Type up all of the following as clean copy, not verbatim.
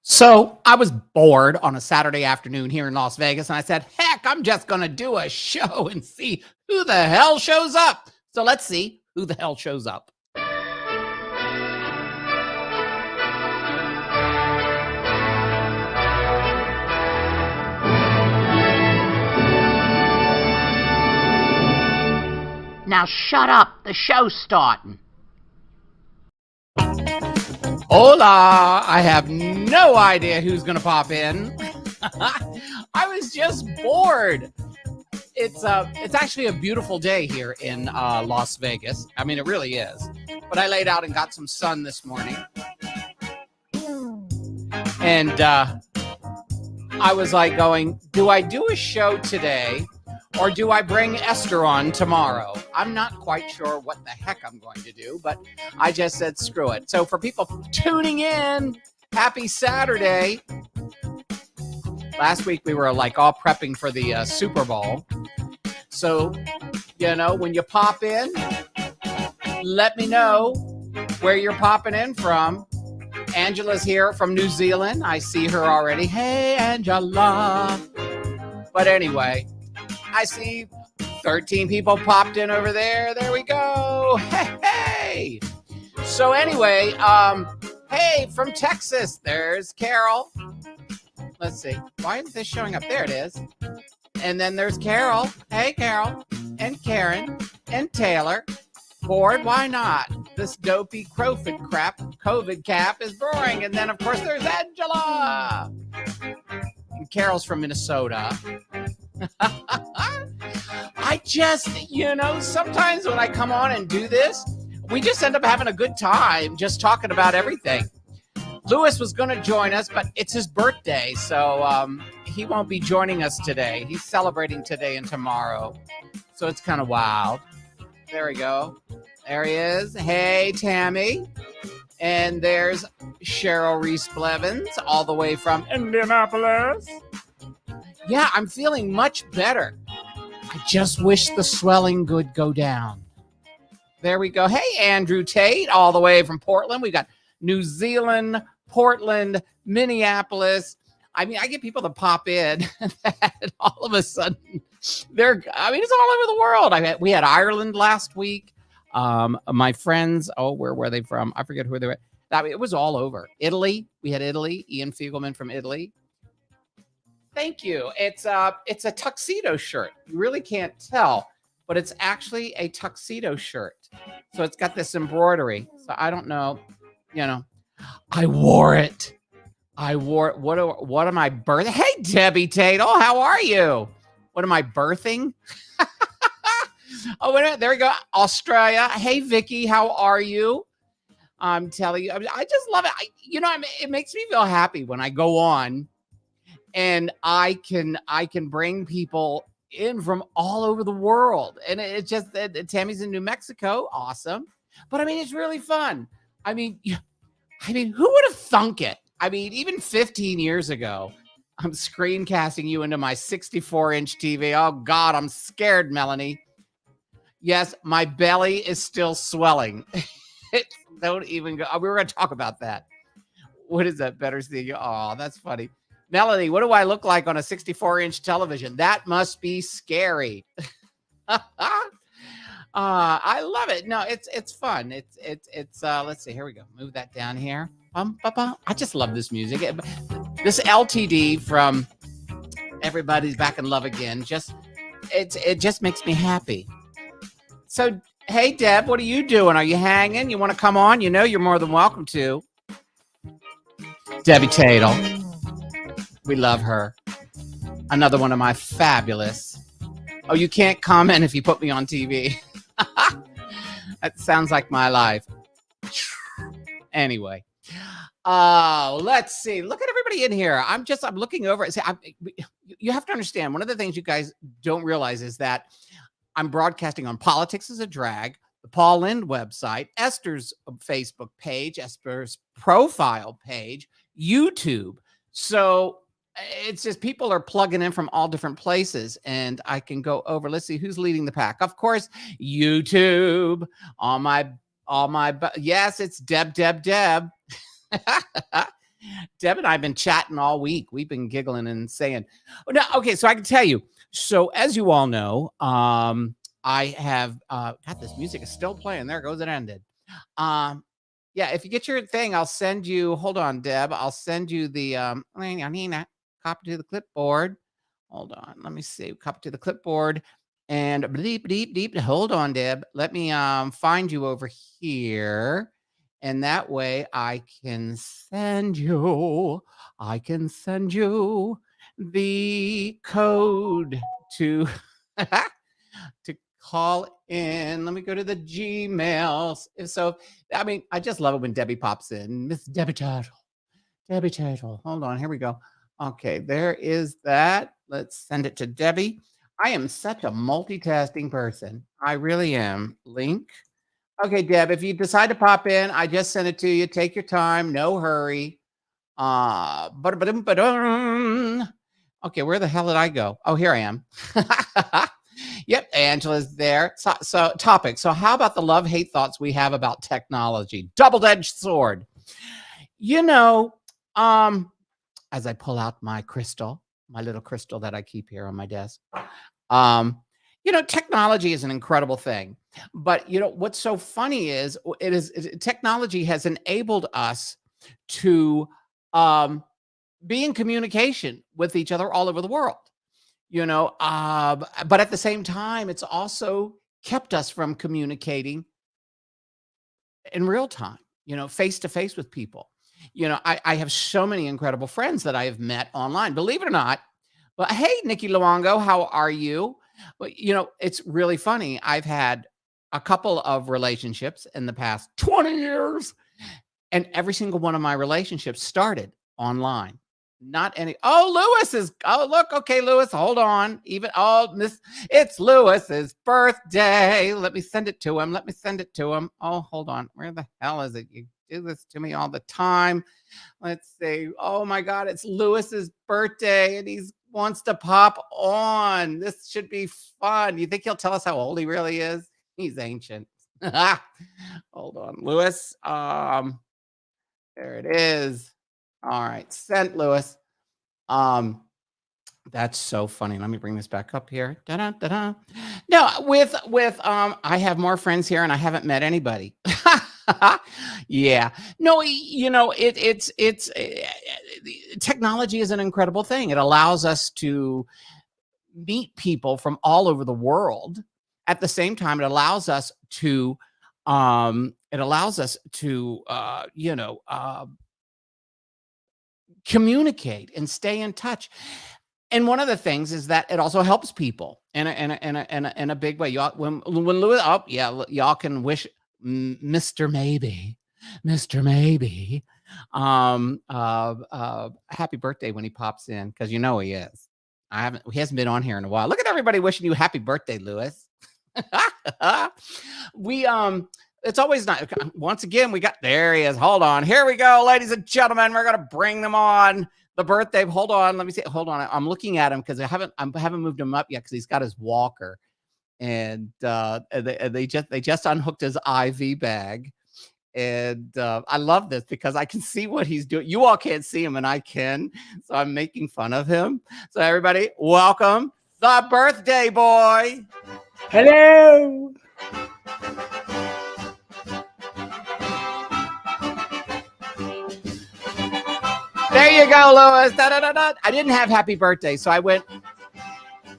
So I was bored on a Saturday afternoon here in Las Vegas, and I said, heck, I'm just going to do a show and see who the hell shows up. So let's see who the hell shows up. Now shut up. The show's starting. Hola! I have no idea who's going to pop in. I was just bored. It's actually a beautiful day here in Las Vegas. I mean, it really is. But I laid out and got some sun this morning. And I was like going, do I do a show today or do I bring Ester on tomorrow? I'm not quite sure what the heck I'm going to do, but I just said, screw it. So for people tuning in, happy Saturday. Last week we were like all prepping for the Super Bowl. So, you know, when you pop in, let me know where you're popping in from. Angela's here from New Zealand. I see her already. Hey, Angela. But anyway, I see 13 people popped in over there. There we go. Hey. So anyway, hey, from Texas, there's Carol. Let's see. Why isn't this showing up? There it is. And then there's Carol. Hey, Carol. And Karen. And Taylor. Bored? Why not? This dopey COVID cap is boring. And then, of course, there's Angela. And Carol's from Minnesota. I just, you know, sometimes when I come on and do this, we just end up having a good time just talking about everything. Lewis was going to join us, but it's his birthday, so he won't be joining us today. He's celebrating today and tomorrow, so it's kind of wild. There we go. There he is. Hey, Tammy. And there's Cheryl Reese-Blevins, all the way from Indianapolis. Yeah, I'm feeling much better. I just wish the swelling would go down. There we go. Hey, Andrew Tate, all the way from Portland. We got New Zealand, Portland, Minneapolis. I mean, I get people to pop in and all of a sudden it's all over the world. We had Ireland last week. My friends, where were they from? I forget who they were. It was all over. Italy. We had Italy. Ian Fiegelman from Italy. Thank you. It's a tuxedo shirt. You really can't tell, but it's actually a tuxedo shirt. So it's got this embroidery. So I don't know, you know, I wore it. What am I birthing? Hey, Debbie Tate. Oh, how are you? What am I birthing? Oh, wait a minute. There we go. Australia. Hey, Vicky. How are you? I'm telling you, I just love it. It makes me feel happy when I go on and I can bring people in from all over the world. And it's just that Tammy's in New Mexico. Awesome. But I mean, it's really fun. I mean, who would have thunk it? I mean, even 15 years ago, I'm screencasting you into my 64-inch TV. Oh, God, I'm scared, Melanie. Yes, my belly is still swelling. Don't even go. We were going to talk about that. What is that? Better see you. Oh, that's funny. Melanie, what do I look like on a 64-inch television? That must be scary. I love it. No, it's fun. It's let's see. Here we go. Move that down here. I just love this music. This LTD from Everybody's Back in Love Again. It just makes me happy. So, hey, Deb, what are you doing? Are you hanging? You want to come on? You know, you're more than welcome to. Debbie Tatel. We love her. Another one of my fabulous. Oh, you can't comment if you put me on TV. That sounds like my life. Anyway. Let's see. Look at everybody in here. I'm looking over. See, you have to understand, one of the things you guys don't realize is that I'm broadcasting on Politics is a Drag, the Paul Lynde website, Esther's Facebook page, Esther's profile page, YouTube. So it's just people are plugging in from all different places, and I can go over. Let's see who's leading the pack. Of course, YouTube. Yes, it's Deb. Deb and I have been chatting all week. We've been giggling and saying, oh, no, okay, so I can tell you. So as you all know, I have got this music is still playing. There goes it ended. Yeah, if you get your thing, I'll send you. Hold on, Deb. I'll send you the copy to the clipboard. Hold on. Let me see. Copy to the clipboard. And bleep, bleep, bleep. Hold on, Deb. Let me find you over here. And that way I can send you the code to to call in. Let me go to the Gmails. So, I mean, I just love it when Debbie pops in. Miss Debbie Turtle. Debbie Turtle. Hold on. Here we go. Okay, there is that. Let's send it to Debbie. I am such a multitasking person. I really am. Link. Okay, Deb, if you decide to pop in, I just sent it to you. Take your time. No hurry. Okay, where the hell did I go? Oh, here I am. Yep, Angela's there. So topic. So how about the love-hate thoughts we have about technology? Double-edged sword. You know, as I pull out my crystal, my little crystal that I keep here on my desk. Technology is an incredible thing. But what's so funny is technology has enabled us to be in communication with each other all over the world. But at the same time, it's also kept us from communicating in real time, face to face with people. I have so many incredible friends that I have met online, believe it or not. But hey, Nikki Luongo, how are you? But it's really funny. I've had a couple of relationships in the past 20 years, and every single one of my relationships started online. Not any. Oh, Lewis is. Oh, look. Okay, Lewis, hold on. It's Lewis's birthday. Let me send it to him. Oh, hold on. Where the hell is it? You do this to me all the time. Let's see. Oh my God, it's Lewis's birthday, and he wants to pop on. This should be fun. You think he'll tell us how old he really is? He's ancient. Hold on, Lewis. There it is. All right, sent, Lewis. That's so funny. Let me bring this back up here. Da-da, da-da. No, with I have more friends here, and I haven't met anybody. Yeah. No, it's technology is an incredible thing. It allows us to meet people from all over the world. At the same time, it allows us to communicate and stay in touch. And one of the things is that it also helps people in a big way. Y'all, when Lewis, y'all can wish Mr. Maybe, happy birthday when he pops in, because he is. He hasn't been on here in a while. Look at everybody wishing you happy birthday, Lewis. It's always not. Once again, there he is. Hold on. Here we go, ladies and gentlemen. We're going to bring them on. The birthday. Hold on. Let me see. Hold on. I'm looking at him because I haven't moved him up yet because he's got his walker. And they just unhooked his IV bag. And I love this because I can see what he's doing. You all can't see him, and I can. So I'm making fun of him. So everybody, welcome the birthday boy. Hello. There you go, Lewis. Da, da, da, da. I didn't have happy birthday, so I went.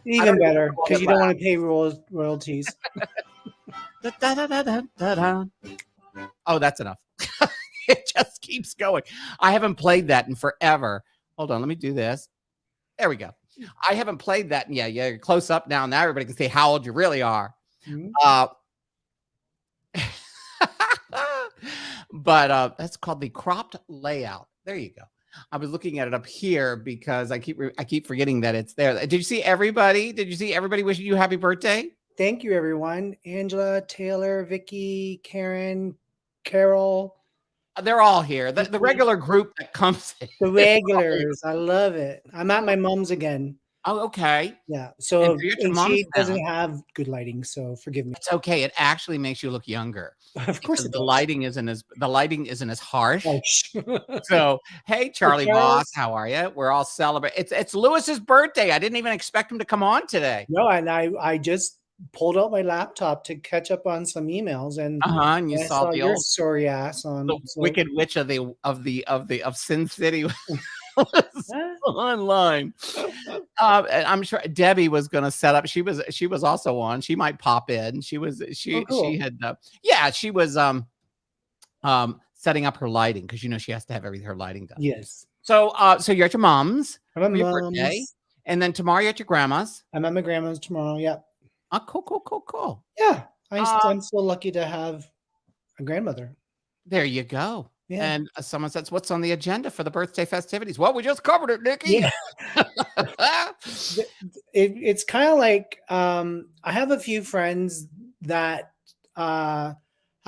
Even better, because you don't want to pay royalties. Da, da, da, da, da, da. Oh, that's enough. It just keeps going. I haven't played that in forever. Hold on, let me do this. There we go. I haven't played that. Yeah, you're close up now. Now everybody can see how old you really are. Mm-hmm. But that's called the cropped layout. There you go. I was looking at it up here because I keep forgetting that it's there. Did you see everybody? Wishing you happy birthday? Thank you, everyone. Angela, Taylor, Vicky, Karen, Carol. They're all here. The regular group that comes in. The regulars. I love it. I'm at my mom's again. Oh, okay. Yeah. And So, so you're at your and mom's she now. doesn't have good lighting, so forgive me. It's okay. It actually makes you look younger Of course because it the does. lighting isn't as harsh. Gosh. So, hey, Hey, Charlie Charles. Boss, how are you? We're all celebrating. It's Lewis's birthday. I didn't even expect him to come on today. No, and I just pulled out my laptop to catch up on some emails, and And you I saw saw the your old sorry ass the on. So Wicked Witch of Sin City was online. And I'm sure Debbie was going to set up. She was also on. She might pop in. oh, She cool. had she was setting up her lighting because she has to have her lighting done. Yes. So so you're at your mom's I'm at for your birthday, mom's. and then tomorrow you're at your grandma's. I'm at my grandma's tomorrow. Yep. Oh, cool. Yeah. Uh, I'm so lucky to have a grandmother. there you go. Yeah. And someone says, "What's on the agenda for the birthday festivities?" Well, we just covered it, Nikki. Yeah. It's kind of like I have a few friends that have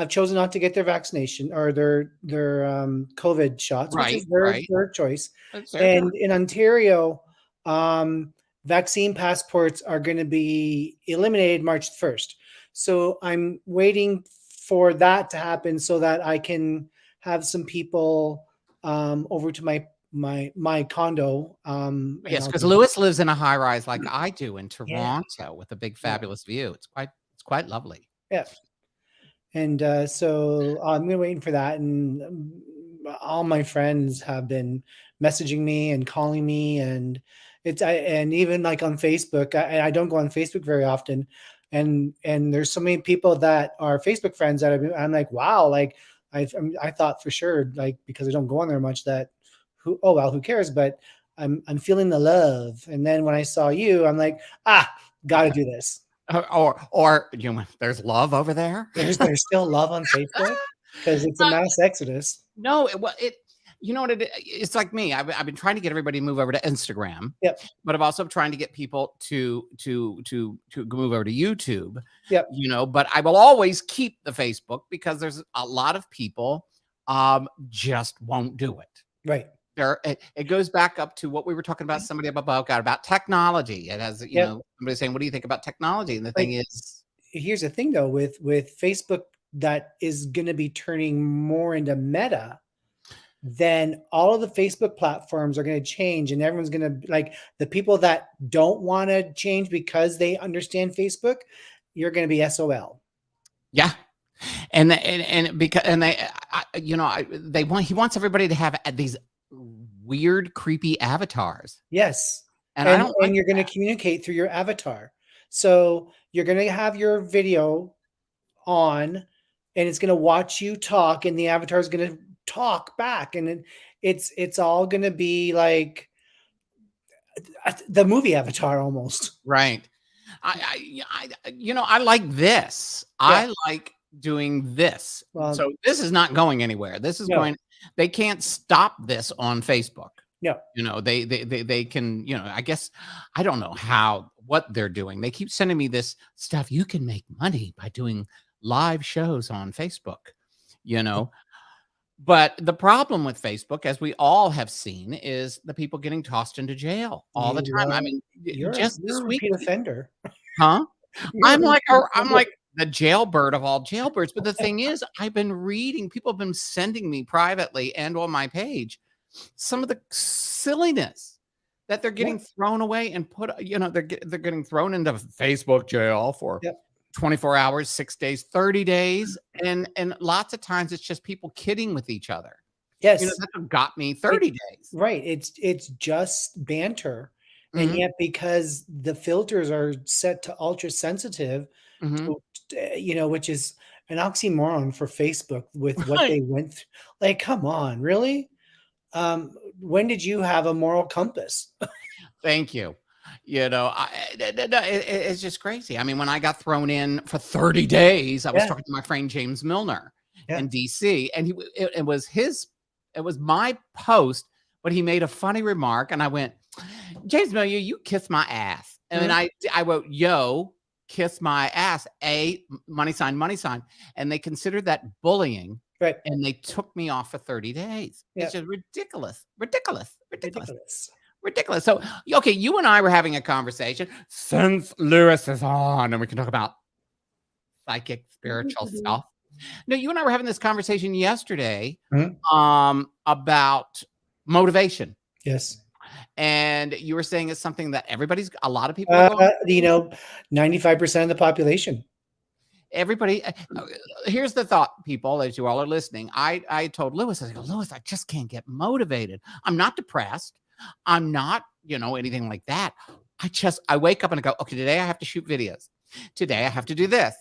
chosen not to get their vaccination or their COVID shots, which is their choice. That's their And turn. in Ontario, vaccine passports are going to be eliminated March 1st. So I'm waiting for that to happen so that I can have some people over to my condo. Yes, because Lewis lives in a high rise like I do in Yeah. Toronto with a big fabulous view. It's quite lovely. Yeah. And so I'm waiting for that. And all my friends have been messaging me and calling me, and and even like on Facebook. I don't go on Facebook very often, and there's so many people that are Facebook friends that I'm like, wow, like I thought for sure, like, because I don't go on there much, that who cares? But I'm feeling the love, and then when I saw you, I'm like, gotta do this. Or there's love over there. There's still love on Facebook because it's a mass exodus. No, you know what it's like me. I've been trying to get everybody to move over to Instagram. Yep. But I'm also trying to get people to move over to YouTube. Yep. But I will always keep the Facebook because there's a lot of people just won't do it. Right. It goes back up to what we were talking about. Somebody about technology. It has, somebody saying, "What do you think about technology?" And the thing is, here's the thing though, with Facebook, that is going to be turning more into Meta. Then all of the Facebook platforms are going to change, and everyone's going to, like, the people that don't want to change because they understand Facebook, you're going to be SOL. Yeah. And because he wants everybody to have these weird, creepy avatars. Yes. And I don't like you're going to communicate through your avatar. So you're going to have your video on, and it's going to watch you talk, and the avatar is going to talk back, and it's all going to be like the movie Avatar almost. Right. I like this. Yeah. I like doing this. Well, so this is not going anywhere. This is going. They can't stop this on Facebook. No. They can, I guess, I don't know what they're doing. They keep sending me this stuff. You can make money by doing live shows on Facebook, But the problem with Facebook, as we all have seen, is the people getting tossed into jail all the time. I mean, you're just this week, repeat offender. Huh? I'm like the jailbird of all jailbirds. But the thing is, I've been reading, people have been sending me privately and on my page some of the silliness that they're getting thrown away and put, they're getting thrown into Facebook jail for 24 hours, 6 days, 30 days. And lots of times it's just people kidding with each other. Yes. That's what got me 30 days. Right. It's just banter. And yet, because the filters are set to ultra sensitive, which is an oxymoron for Facebook with what they went through. Like, come on, really? When did you have a moral compass? Thank you. It's just crazy. I mean, when I got thrown in for 30 days, I was talking to my friend James Milner in DC, and it was my post, but he made a funny remark, and I went, "James Milner, you kiss my ass." And then I wrote, "Yo, kiss my ass, money sign. And they considered that bullying. Right. And they took me off for 30 days. It's just ridiculous. ridiculous. So, okay, you and I were having a conversation since Lewis is on, and we can talk about psychic, spiritual stuff. No, you and I were having this conversation yesterday about motivation. Yes. And you were saying it's something that a lot of people are going through. 95% of the population. Everybody, here's the thought, people, as you all are listening. I told Lewis, I go, Lewis, I just can't get motivated. I'm not depressed. I'm not, anything like that. I wake up and I go, okay, today I have to shoot videos. Today I have to do this.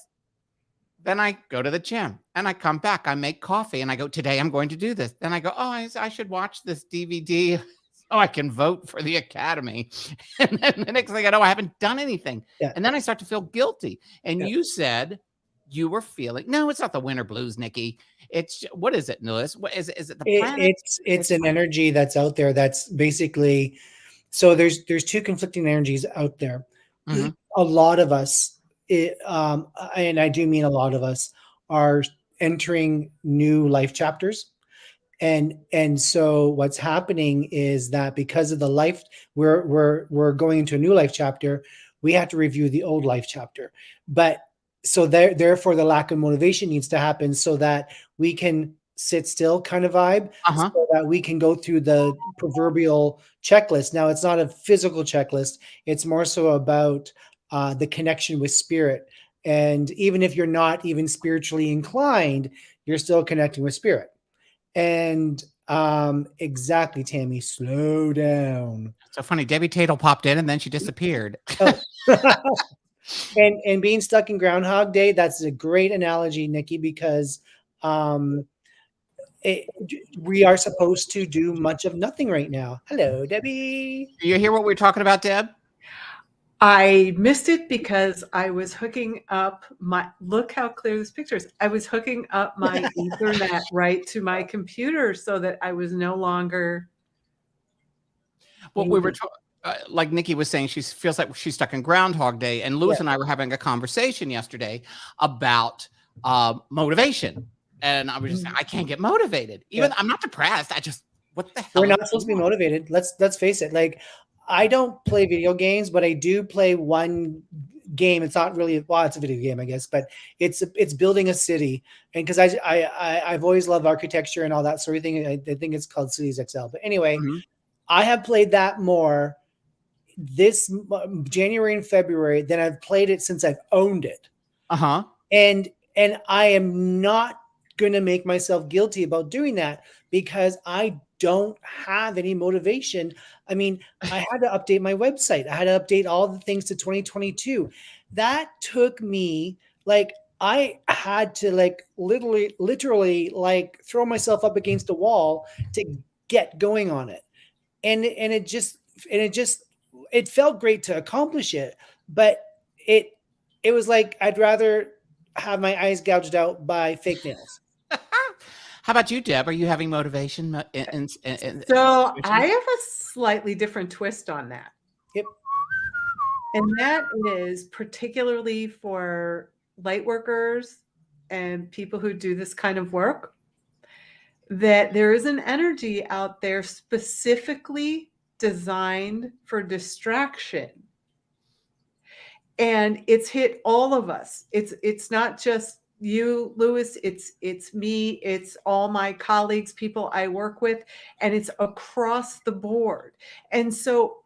Then I go to the gym and I come back. I make coffee and I go, today I'm going to do this. Then I go, oh, I should watch this DVD so I can vote for the Academy. And then the next thing I know, I haven't done anything. Yeah. And then I start to feel guilty. And you said you were feeling, no, it's not the winter blues, Nikki. It's, what is it, Lewis? What is it the planet? It's an energy that's out there. That's basically, so there's two conflicting energies out there. Mhm. A lot of us, and I do mean a lot of us, are entering new life chapters. And so what's happening is that because of the life, we're going into a new life chapter, we have to review the old life chapter. But so therefore the lack of motivation needs to happen so that we can sit still kind of vibe, so that we can go through the proverbial checklist. Now, it's not a physical checklist. It's more so about the connection with spirit. And even if you're not even spiritually inclined, you're still connecting with spirit. And exactly, Tammy, slow down. So funny. Debbie Tatel popped in and then she disappeared. Oh. and being stuck in Groundhog Day, that's a great analogy, Nikki, because we are supposed to do much of nothing right now. Hello, Debbie. Do you hear what we're talking about, Deb? I missed it because I was hooking up look how clear this picture is. I was hooking up my Ethernet right to my computer so that I was no longer. Well, we were like Nikki was saying, she feels like she's stuck in Groundhog Day. And Lewis and I were having a conversation yesterday about motivation. And I was just saying, I can't get motivated. Even I'm not depressed. What the hell? We're not supposed to be motivated. Let's face it. Like, I don't play video games, but I do play one game. It's not really, well, it's a video game, I guess, but it's building a city. And because I've always loved architecture and all that sort of thing. I think it's called Cities XL. But anyway, I have played that more this January and February than I've played it since I've owned it. And I am not going to make myself guilty about doing that because I don't have any motivation. I mean, I had to update my website. I had to update all the things to 2022. That took me, like, I had to literally like throw myself up against a wall to get going on it. And it felt great to accomplish it, but it was like, I'd rather have my eyes gouged out by fake nails. How about you, Deb? Are you having motivation? So I have a slightly different twist on that. Yep. And that is particularly for light workers and people who do this kind of work, that there is an energy out there specifically designed for distraction. And it's hit all of us. It's not just you, Lewis, it's me, it's all my colleagues, people I work with, and it's across the board. And so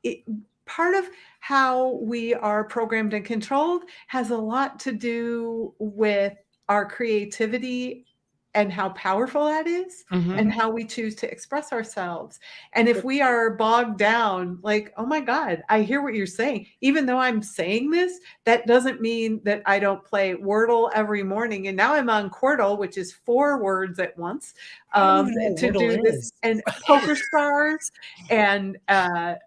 part of how we are programmed and controlled has a lot to do with our creativity and how powerful that is, and how we choose to express ourselves. And if we are bogged down, like, oh my God, I hear what you're saying. Even though I'm saying this, that doesn't mean that I don't play Wordle every morning. And now I'm on Quordle, which is 4 words at once, to do this, and Poker Stars. And I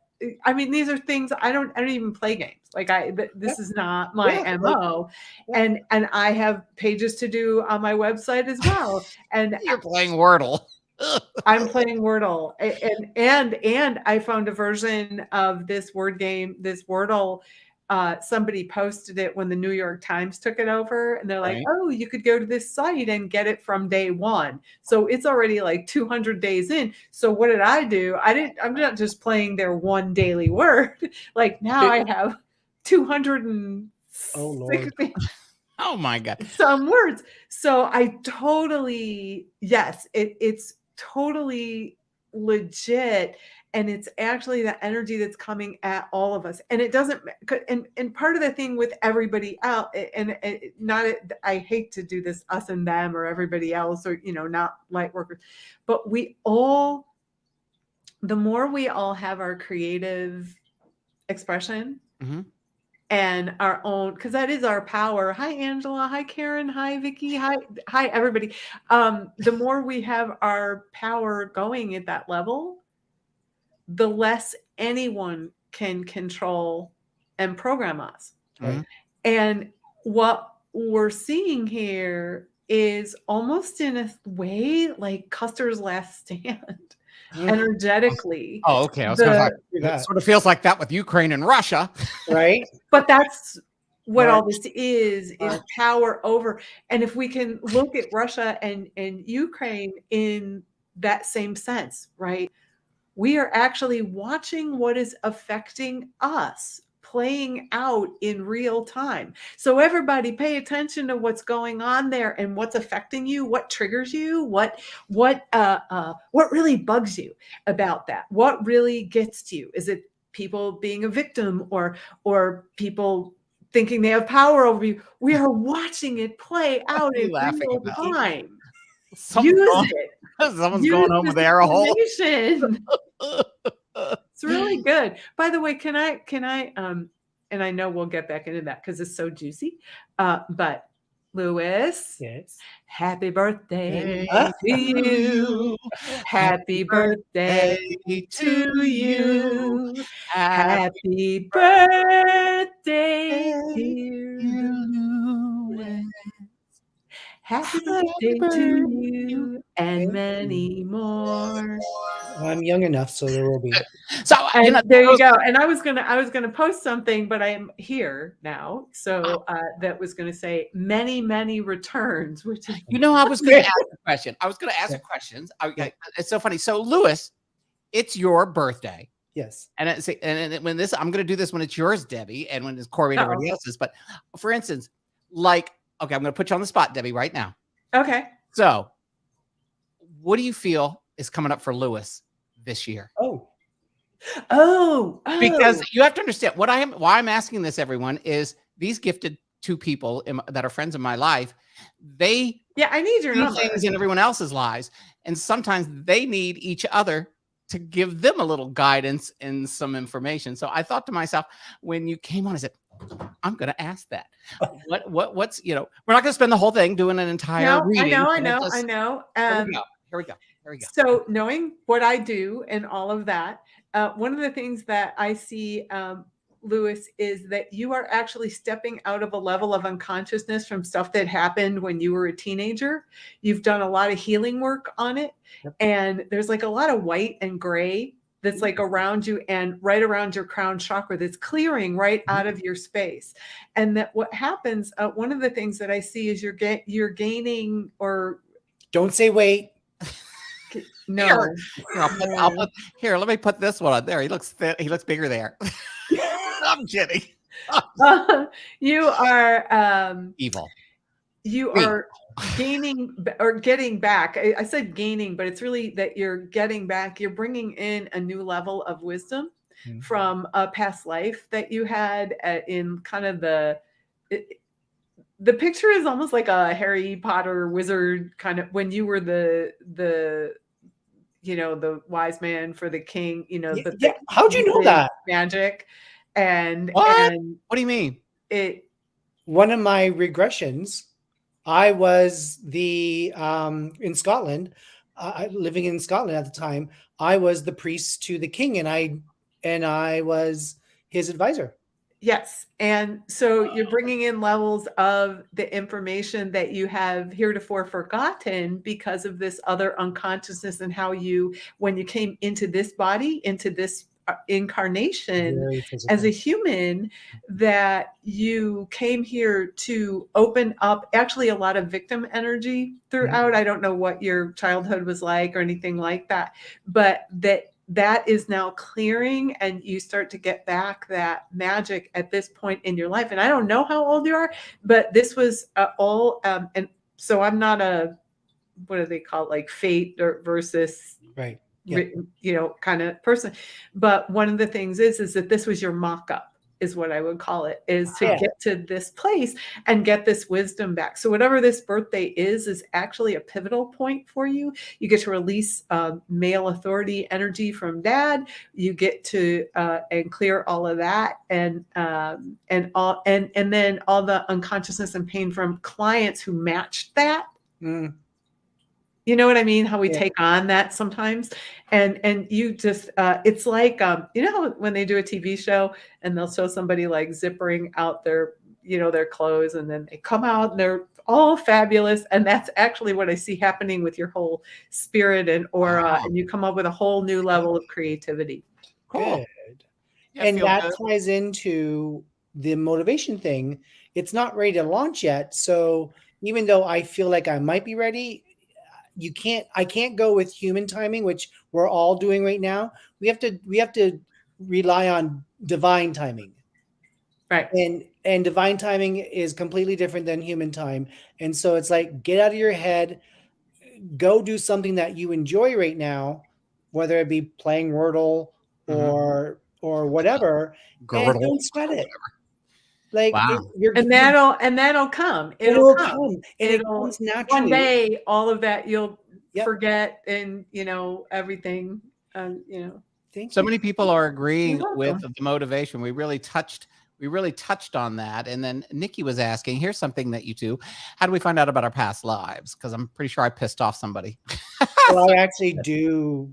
mean, these are things I don't even play games. Like this is not my MO. And I have pages to do on my website as well. And you're playing Wordle. I'm playing Wordle. And I found a version of this word game, this Wordle, somebody posted it when the New York Times took it over, and they're like, Right. oh, you could go to this site and get it from day one. So it's already like 200 days in. So what did I do? I'm not just playing their one daily word. Like now I have 260 Oh, Lord. Oh my God. some words. So I totally, yes, it's totally legit. And it's actually the energy that's coming at all of us. And it doesn't, and part of the thing with everybody else, and not, I hate to do this us and them or everybody else, or, not light workers, but we all, the more we all have our creative expression, and our own, because that is our power. Hi, Angela. Hi, Karen. Hi, Vicky. Hi, everybody. The more we have our power going at that level, the less anyone can control and program us. And what we're seeing here is almost in a way like Custer's Last Stand. Energetically. Oh, okay. I was going to talk. It sort of feels like that with Ukraine and Russia. Right. But that's what all this is power over. And if we can look at Russia and Ukraine in that same sense, right? We are actually watching what is affecting us playing out in real time. So everybody pay attention to what's going on there and what's affecting you, what triggers you, what really bugs you about that? What really gets to you? Is it people being a victim or people thinking they have power over you? We are watching it play out in real time. Use it. Someone's going over there a hole. It's really good. By the way, can I and I know we'll get back into that because it's so juicy. But Louis, yes, happy birthday to you. Happy birthday to you. Happy birthday, dear Louis. Happy birthday to you and many more. I'm young enough, so there will be. So there you go. And I was gonna post something, but I am here now. So that was gonna say many, many returns, which is I was gonna ask a question. I was gonna ask questions. It's so funny. So Louis, it's your birthday. Yes. And when this, I'm gonna do this when it's yours, Debbie, and when it's Corey and everybody else's. But for instance, like, okay, I'm gonna put you on the spot, Debbie, right now. Okay. So what do you feel is coming up for Louis this year? Oh, because you have to understand why I'm asking this, everyone, is these gifted two people that are friends in my life, I need your number. Things in everyone else's lives, and sometimes they need each other to give them a little guidance and some information. So I thought to myself, when you came on, I said, I'm going to ask that. What's we're not going to spend the whole thing doing an entire reading. I know. Here we go. So knowing what I do and all of that, one of the things that I see, Louis, is that you are actually stepping out of a level of unconsciousness from stuff that happened when you were a teenager. You've done a lot of healing work on it. Yep. And there's like a lot of white and gray that's like around you and right around your crown chakra that's clearing right out of your space. And that what happens, one of the things that I see is you're gaining, or don't say wait. No. Here, let me put this one on there. He looks bigger there. I'm kidding. You are evil. You are gaining or getting back. I said gaining, but it's really that you're getting back. You're bringing in a new level of wisdom from a past life that you had in kind of the picture is almost like a Harry Potter wizard kind of, when you were the wise man for the king, how'd you know that magic? And what do you mean? One of my regressions, I was in Scotland, living in Scotland at the time. I was the priest to the king, and I was his advisor. Yes. And so you're bringing in levels of the information that you have heretofore forgotten because of this other unconsciousness and how when you came into this body, into this incarnation Very as physical. a human, that you came here to open up actually a lot of victim energy throughout. I don't know what your childhood was like or anything like that, but that is now clearing, and you start to get back that magic at this point in your life. And I don't know how old you are, but this was all and so I'm not a, what do they call it, like fate or versus Right. Yeah. written, kind of person. But one of the things is that this was your mock-up, is what I would call it, is to Yeah. get to this place and get this wisdom back. So whatever this birthday is actually a pivotal point for you. You get to release male authority energy from dad. You get to and clear all of that, and then all the unconsciousness and pain from clients who matched that. Mm. You know what I mean? How we Yeah. take on that sometimes. And you just, it's like, how when they do a TV show and they'll show somebody like zippering out their, their clothes, and then they come out and they're all fabulous. And that's actually what I see happening with your whole spirit and aura. Wow. And you come up with a whole new level of creativity. Cool. Good. Yeah, And feel that good. ties into the motivation thing. It's not ready to launch yet. So even though I feel like I might be ready, I can't go with human timing, which we're all doing right now. We have to rely on divine timing. Right. And divine timing is completely different than human time. And so it's like, get out of your head, go do something that you enjoy right now, whether it be playing Wordle or whatever, and don't sweat it. Like Wow. And that'll come. It'll come. And it comes One naturally. day, all of that you'll Yep. forget, and everything. Thank So you. many people are agreeing You're with welcome. the motivation. We really touched on that. And then Nikki was asking, here's something that you do. How do we find out about our past lives? Because I'm pretty sure I pissed off somebody. Well, I actually do.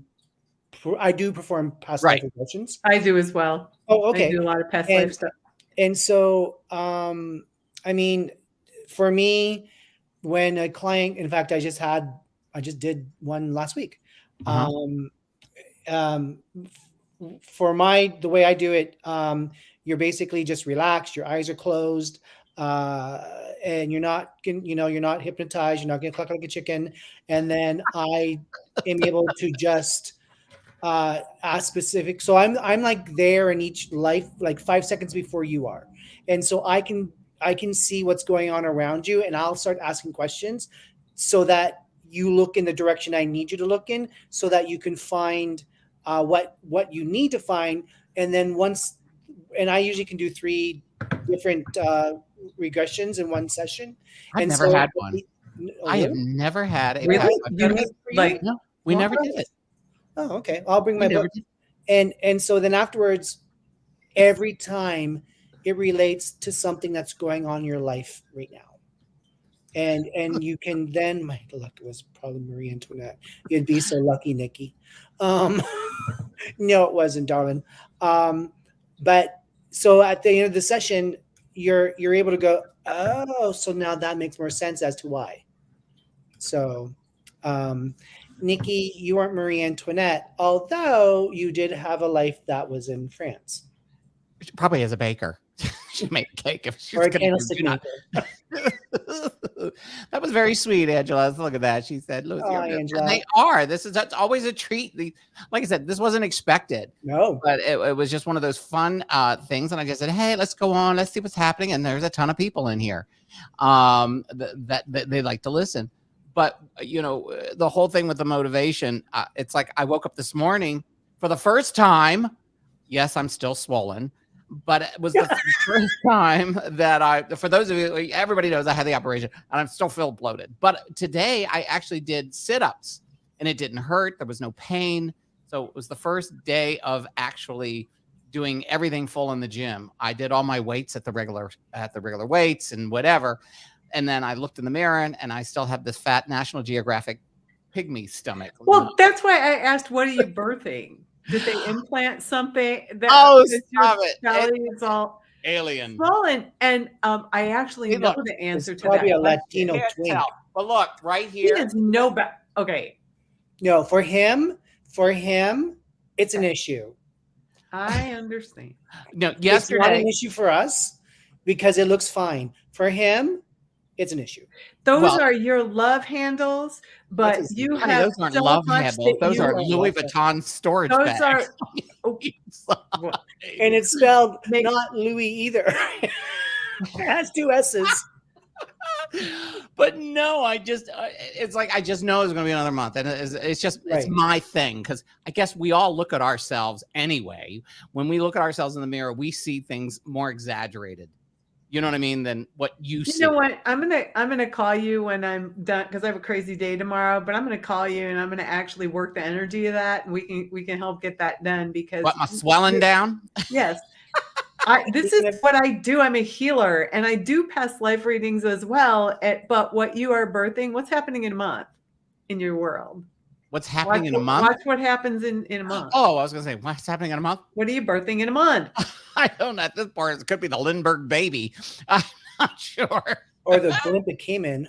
I do perform past life regressions. I do as well. Oh, okay. I do a lot of past life stuff. And so, I mean, for me, when a client, in fact, I just did one last week. For the way I do it, you're basically just relaxed, your eyes are closed, and you're not hypnotized, you're not going to cluck like a chicken. And then I am able to just ask specific. So I'm like there in each life, like 5 seconds before you are. And so I can see what's going on around you, and I'll start asking questions so that you look in the direction I need you to look in, so that you can find what you need to find. And then and I usually can do 3 different regressions in one session. I've never had one. I have never had a Really? No, we never did it. Oh, okay. I'll bring my book. And so then afterwards, every time it relates to something that's going on in your life right now. And you can then, my luck was probably Marie Antoinette. You'd be so lucky, Nikki. No, it wasn't, darling. But so at the end of the session, you're able to go, oh, so now that makes more sense as to why. So, Nikki, you aren't Marie Antoinette, although you did have a life that was in France. Probably as a baker. She made a cake if she's or a gonna candlestick do maker. That was very sweet, Angela. Let's look at that. She said, "Lucy, Angela. And they are. That's always a treat. Like I said, this wasn't expected. No, but it was just one of those fun things. And I just said, hey, let's go on. Let's see what's happening. And there's a ton of people in here that they like to listen. But the whole thing with the motivation, it's like I woke up this morning for the first time. Yes, I'm still swollen. But it was the first time that for those of you, everybody knows I had the operation and I'm still feel bloated. But today I actually did sit-ups and it didn't hurt. There was no pain. So it was the first day of actually doing everything full in the gym. I did all my weights at the regular weights and whatever. And then I looked in the mirror and I still have this fat National Geographic pygmy stomach. Well, that's why I asked, what are you birthing? Did they implant something? Stop it. It's all alien. Swollen. And I actually know the answer to that. Probably a Latino twink. But look, right here. He is no better. Okay. No, for him, it's an issue. I understand. No, It's not yesterday. an issue for us because it looks fine. For him, it's an issue. Those Well, are your love handles, but That's a you honey, have those aren't so love much handles. that Those you are are Louis love handles. Vuitton storage those bags. are oh, Sorry. And it's spelled Make- not Louis either. It has two S's. But no, it's like I just know it's going to be another month, and it's just it's Right. my thing, because I guess we all look at ourselves anyway. When we look at ourselves in the mirror, we see things more exaggerated. You know what I mean? Than what you see. You know what? I'm gonna call you when I'm done because I have a crazy day tomorrow. But I'm gonna call you and I'm gonna actually work the energy of that, and we can help get that done because What, my swelling down? yes. This is what I do. I'm a healer and I do past life readings as well. But what you are birthing, what's happening in a month in your world? What's happening in a month? Watch what happens in a month. Oh, I was going to say, what's happening in a month? What are you birthing in a month? I don't know. At this point, it could be the Lindbergh baby. I'm not sure. Or the blimp it came in.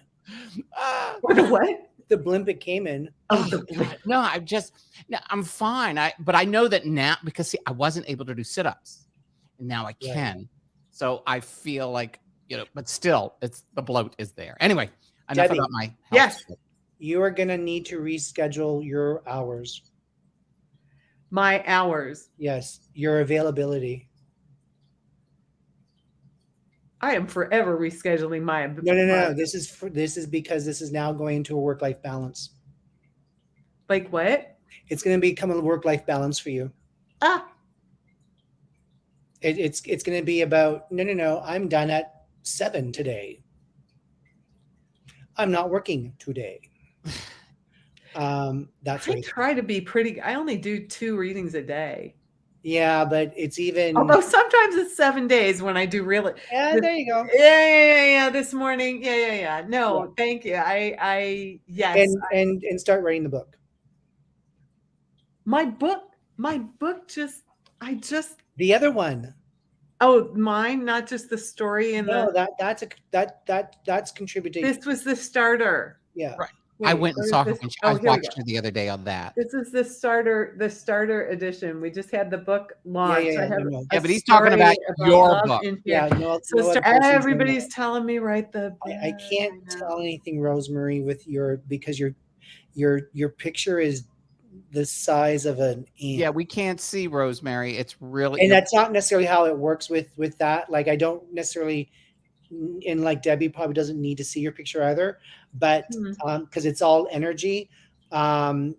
Or the what? The blimp it came in. Oh, God. No, I'm fine. But I know that now, because see, I wasn't able to do sit-ups, and now I can. Right. So I feel like, but still, the bloat is there. Anyway, enough Debbie, about my health. Yes. You are going to need to reschedule your hours. My hours. Yes, your availability. I am forever rescheduling my. No. This is because this is now going into a work-life balance. Like what? It's going to become a work-life balance for you. It's going to be about no. I'm done at 7 today. I'm not working today. That's I try to be pretty. I only do 2 readings a day. Yeah, but it's even. Although sometimes it's 7 days when I do really. Yeah, there you go. Yeah. This morning. Yeah. No, yeah. Thank you. I yes. And start writing the book. My book just. The other one. Oh, mine, not just the story and that's contributing. This was the starter. Yeah. Right. Wait, I went and saw her. I watched her the other day on that. This is the starter edition. We just had the book launch. Yeah, but he's talking about your book. Yeah, everybody's telling me write the book. I can't tell anything, Rosemary, with because your picture is the size of an ant. Yeah, we can't see, Rosemary. It's really, and that's not necessarily how it works with that. Like, I don't necessarily, and like Debbie probably doesn't need to see your picture either, but because it's all energy. Now,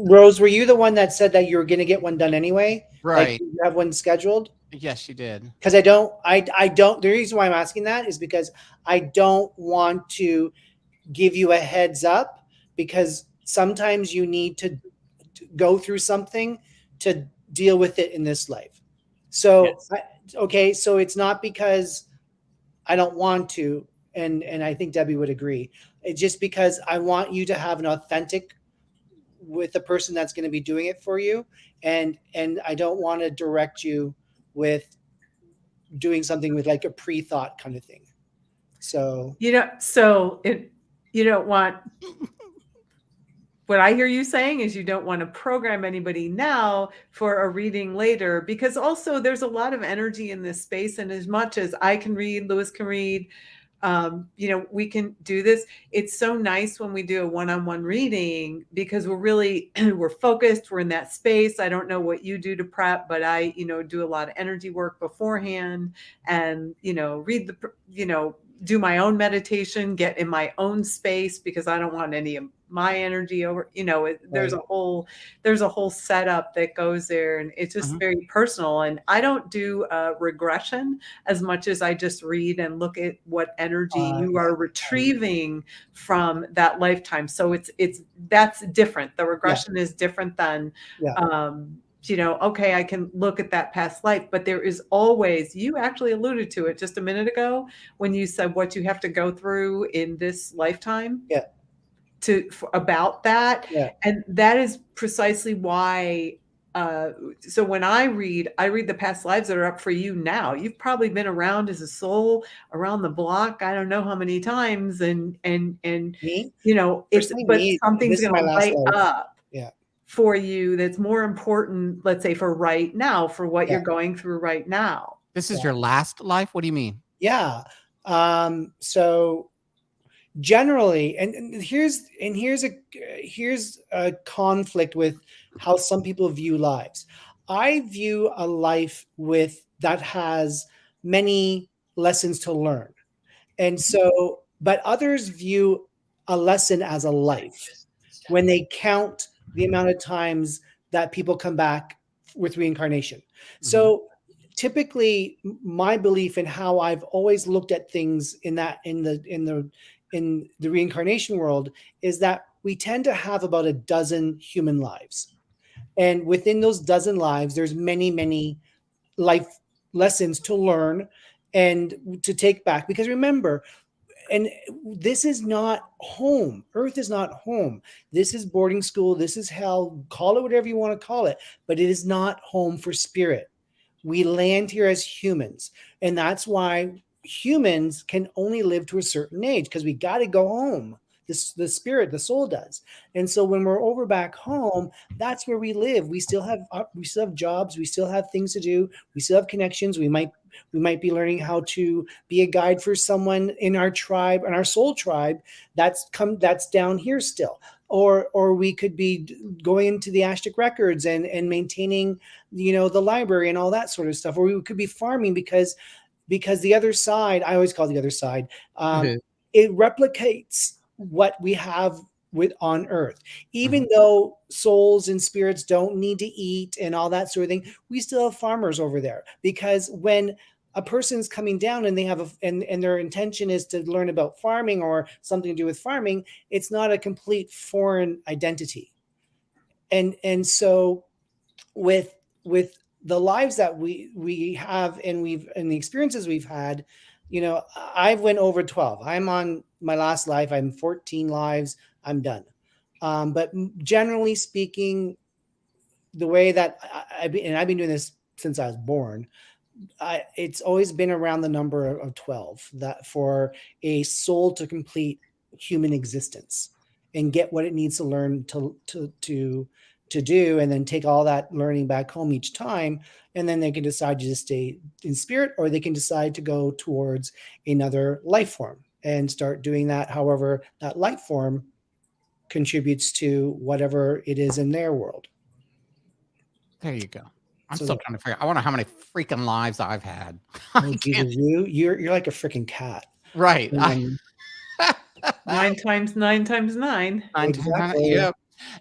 Rose, were you the one that said that you were going to get one done anyway? Right. Like, you have one scheduled? Yes, you did. Because I don't. The reason why I'm asking that is because I don't want to give you a heads up, because sometimes you need to go through something to deal with it in this life. So, yes. So it's not because I don't want to, and I think Debbie would agree. It's just because I want you to have an authentic with the person that's going to be doing it for you, and I don't want to direct you with doing something with like a pre-thought kind of thing. So you don't want, what I hear you saying is you don't want to program anybody now for a reading later, because also there's a lot of energy in this space. And as much as I can read, Lewis can read, we can do this. It's so nice when we do a one-on-one reading, because we're focused, we're in that space. I don't know what you do to prep, but I, do a lot of energy work beforehand and, read do my own meditation, get in my own space, because I don't want any of my energy over, there's a whole setup that goes there, and it's just very personal. And I don't do regression as much as I just read and look at what energy you are retrieving from that lifetime. So that's different. The regression is different than, I can look at that past life, but there is always, you actually alluded to it just a minute ago when you said what you have to go through in this lifetime. Yeah. About that. Yeah. And that is precisely why so when I read the past lives that are up for you now. You've probably been around as a soul around the block, I don't know how many times, and Me? you know, Personally, but me, something's this is going my to last light life. up Yeah. for you that's more important, let's say, for right now, for what Yeah. you're going through right now. This is your last life? What do you mean? Yeah. So generally, and here's a conflict with how some people view lives. I view a life with that has many lessons to learn. And so, but others view a lesson as a life when they count the amount of times that people come back with reincarnation. So typically my belief in how I've always looked at things in the reincarnation world is that we tend to have about a dozen human lives. And within those dozen lives, there's many life lessons to learn and to take back. Because remember, and this is not home. Earth is not home. This is boarding school. This is hell. Call it whatever you want to call it, but it is not home for spirit. We land here as humans. And that's why humans can only live to a certain age, because we got to go home. The spirit, the soul does. And so when we're over back home, that's where we live. We still have jobs. We still have things to do. We still have connections. We might be learning how to be a guide for someone in our tribe, in our soul tribe that's down here still. Or we could be going into the Ashtic records and maintaining, the library and all that sort of stuff. Or we could be farming because the other side, I always call it the other side, it replicates what we have on Earth. Even though souls and spirits don't need to eat and all that sort of thing, we still have farmers over there. Because when a person's coming down and they have and their intention is to learn about farming or something to do with farming, it's not a complete foreign identity. And so with the lives that we have and the experiences we've had, I've went over 12. I'm on my last life. I'm 14 lives. I'm done. But generally speaking, the way that I've been doing this since I was born, it's always been around the number of 12, that for a soul to complete human existence and get what it needs to learn to do, and then take all that learning back home each time. And then they can decide to just stay in spirit, or they can decide to go towards another life form and start doing that. However, that life form contributes to whatever it is in their world. There you go. I'm So still trying to figure out. I wonder how many freaking lives I've had. Oh, Jesus, you're like a freaking cat. Right. 9 times 9 times 9. Exactly. Yeah.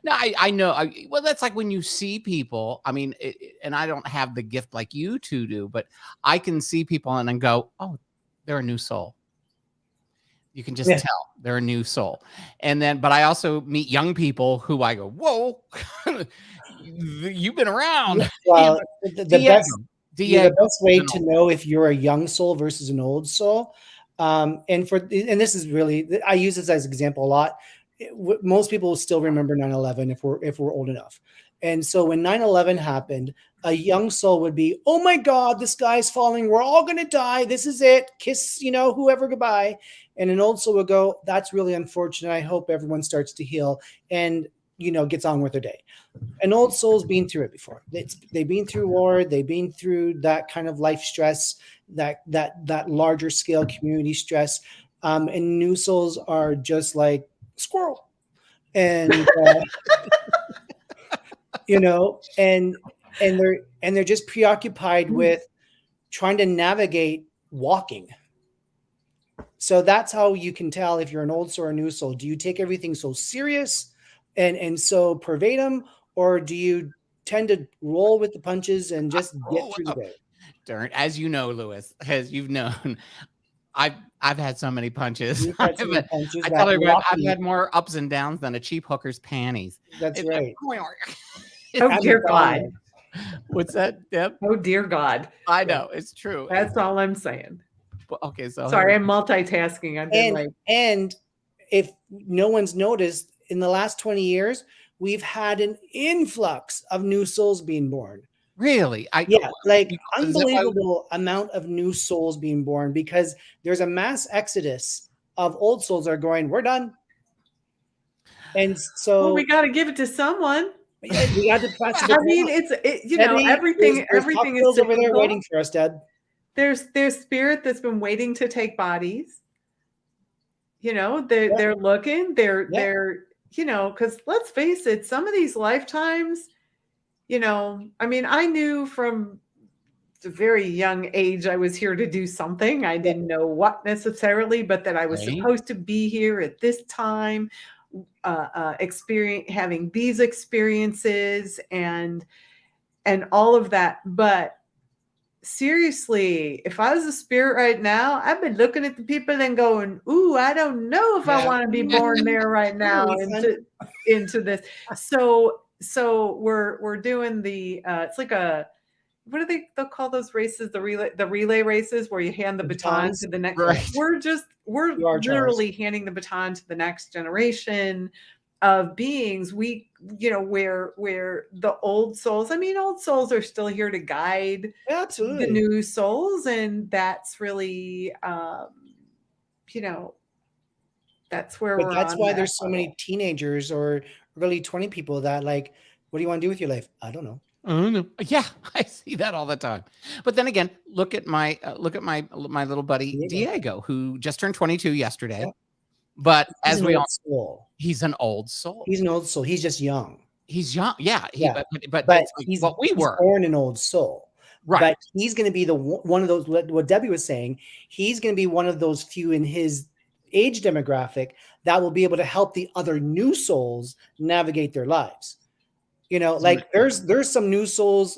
No, I know. Well, that's like when you see people. I mean, and I don't have the gift like you two do, but I can see people and then go, "Oh, they're a new soul." You can just tell they're a new soul. And then, but I also meet young people who I go, "Whoa, you've been around." Well, the best way to old. know if you're a young soul versus an old soul, and this is really, I use this as an example a lot. Most people will still remember 9/11 if we're old enough. And so when 9/11 happened, a young soul would be, "Oh my God, the sky's falling. We're all going to die. This is it. Kiss, whoever, goodbye." And an old soul would go, "That's really unfortunate. I hope everyone starts to heal and, gets on with their day." An old soul's been through it before. They've been through war. They've been through that kind of life stress, that larger scale community stress. And new souls are just like squirrel. And, and they're just preoccupied with trying to navigate walking. So that's how you can tell if you're an old soul or a new soul. Do you take everything so serious and so verbatim, or do you tend to roll with the punches and just get through the day? Darn, as you know, Lewis, as you've known, I've had so many punches. You've had so many punches. I tell you, I've had more ups and downs than a cheap hooker's panties. That's right. Oh dear God. What's that, Deb? Oh dear God. I know, it's true. That's all I'm saying. Okay, so sorry, I'm multitasking. And if no one's noticed, in the last 20 years, we've had an influx of new souls being born. Really? Yeah, like Is that why- unbelievable amount of new souls being born, because there's a mass exodus of old souls that are going, we're done. And Well, so we got to give it to someone. we got to pass it I around. mean, you know, Debbie, everything there's is cocktails over there cyclical. waiting for us, Deb. There's spirit that's been waiting to take bodies. You know, they're looking, they're you know, because let's face it, some of these lifetimes, you know, I mean, I knew from a very young age I was here to do something. I didn't know what necessarily, but that I was Right. supposed to be here at this time, having these experiences and all of that. But seriously, if I was a spirit right now, I've been looking at the people and going, ooh, I don't know if I want to be born there right now into this. So we're doing the it's like a, what do they'll call those races? The relay races where you hand the baton batons? to the next. Right. We're You are literally handing the baton to the next generation of beings. We, you know, where the old souls, I mean, old souls are still here to guide Yeah, absolutely. the new souls, and that's really you know, that's where But we're that's on why that there's so many level. teenagers or early 20 people that like, what do you want to do with your life? I don't know. Oh, no. Yeah, I see that all the time. But then again, look at my little buddy Diego, who just turned 22 yesterday. Yeah. But He's as an we old all, soul. he's an old soul. He's an old soul. He's just young. He's young. Yeah. Yeah. But But it's like he's what we he's were. born an old soul. Right. But he's going to be the one of those, what Debbie was saying, he's going to be one of those few in his age demographic that will be able to help the other new souls navigate their lives. You know, like there's some new souls,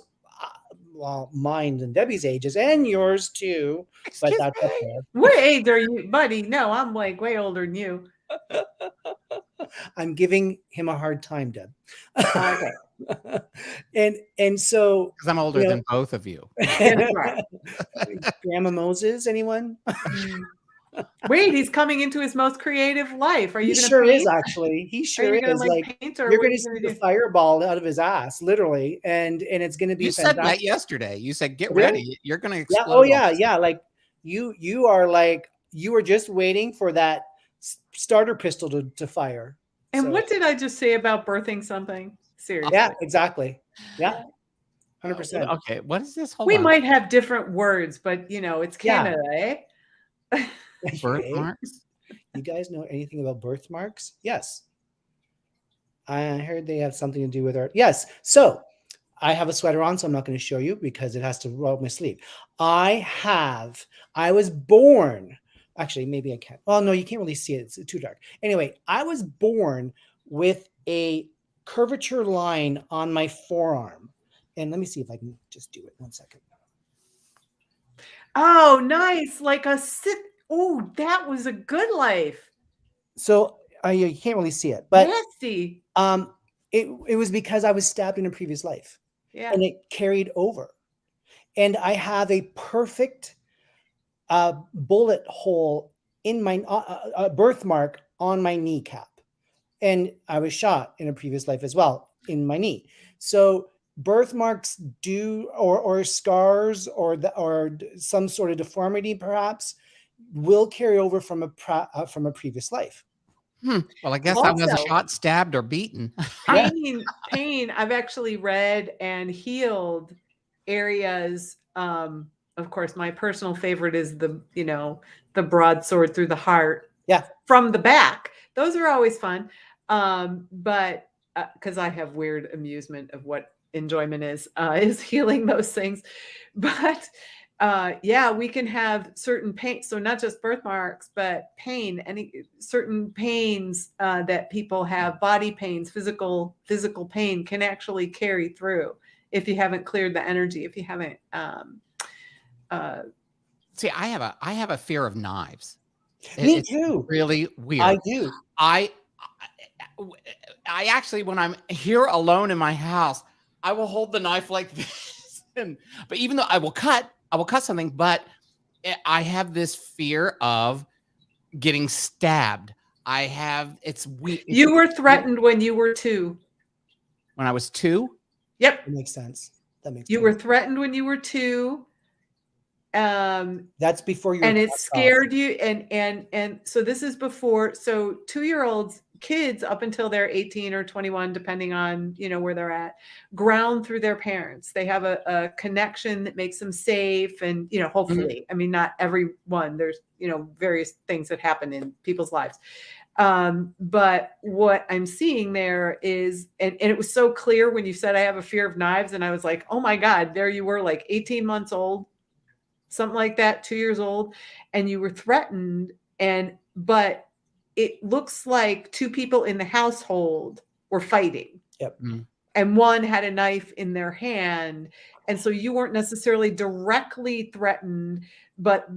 well, mine and Debbie's ages and yours too. But that's up there. What age are you, buddy? No, I'm like way older than you. I'm giving him a hard time, Deb. Okay. and so Because I'm older than both of you. Grandma Moses, anyone? Wait, he's coming into his most creative life. Are you going to sure paint? Is actually. He sure is. Like paint, or you're going to see the fireball out of his ass, literally, and it's going to be. You fantastic. said that yesterday. You said, "Get really? ready. You're going to explode." Yeah. Oh yeah, yeah. Like you are like you were just waiting for that starter pistol to fire. And what did I just say about birthing something? Seriously. Yeah. Exactly. Yeah. 100%. Okay. What is this? Hold we on. might have different words, but you know, it's Canada, eh? Birthmarks? You guys know anything about birthmarks? Yes. I heard they have something to do with art. Yes. So I have a sweater on, so I'm not going to show you because it has to roll up my sleeve. I was born, actually, maybe I can't. Oh, no, you can't really see it. It's too dark. Anyway, I was born with a curvature line on my forearm. And let me see if I can just do it. 1 second. Oh, nice. Like a sit. Oh, that was a good life. So you can't really see it, but nasty. It was because I was stabbed in a previous life. Yeah. And it carried over. And I have a perfect bullet hole in my birthmark on my kneecap. And I was shot in a previous life as well in my knee. So birthmarks do, or scars, or some sort of deformity perhaps, will carry over from a previous life. Well, I guess I was shot, stabbed, or beaten. Pain. I've actually read and healed areas. Of course, my personal favorite is the broadsword through the heart. Yeah. From the back. Those are always fun. But because I have weird amusement of what enjoyment is healing those things. But yeah, we can have certain pain. So not just birthmarks, but pain, any certain pains that people have, body pains, physical pain can actually carry through if you haven't cleared the energy, if you haven't. See, I have a fear of knives. Me too. Really weird. I do. I actually, when I'm here alone in my house, I will hold the knife like this. But even though I will cut something, but I have this fear of getting stabbed. It's weird. You were threatened when you were 2. when I was 2. Yep. That makes sense. That makes You sense. were threatened when you were 2. That's before you. And it scared you. And so this is before. So 2-year-olds, kids up until they're 18 or 21, depending on, where they're at, ground through their parents. They have a connection that makes them safe. And, hopefully, I mean, not everyone, there's, various things that happen in people's lives. But what I'm seeing there is, and it was so clear when you said, I have a fear of knives. And I was like, oh my God, there you were, like 18 months old, something like that, 2 years old, and you were threatened. But it looks like 2 people in the household were fighting. Yep. And one had a knife in their hand. And so you weren't necessarily directly threatened, but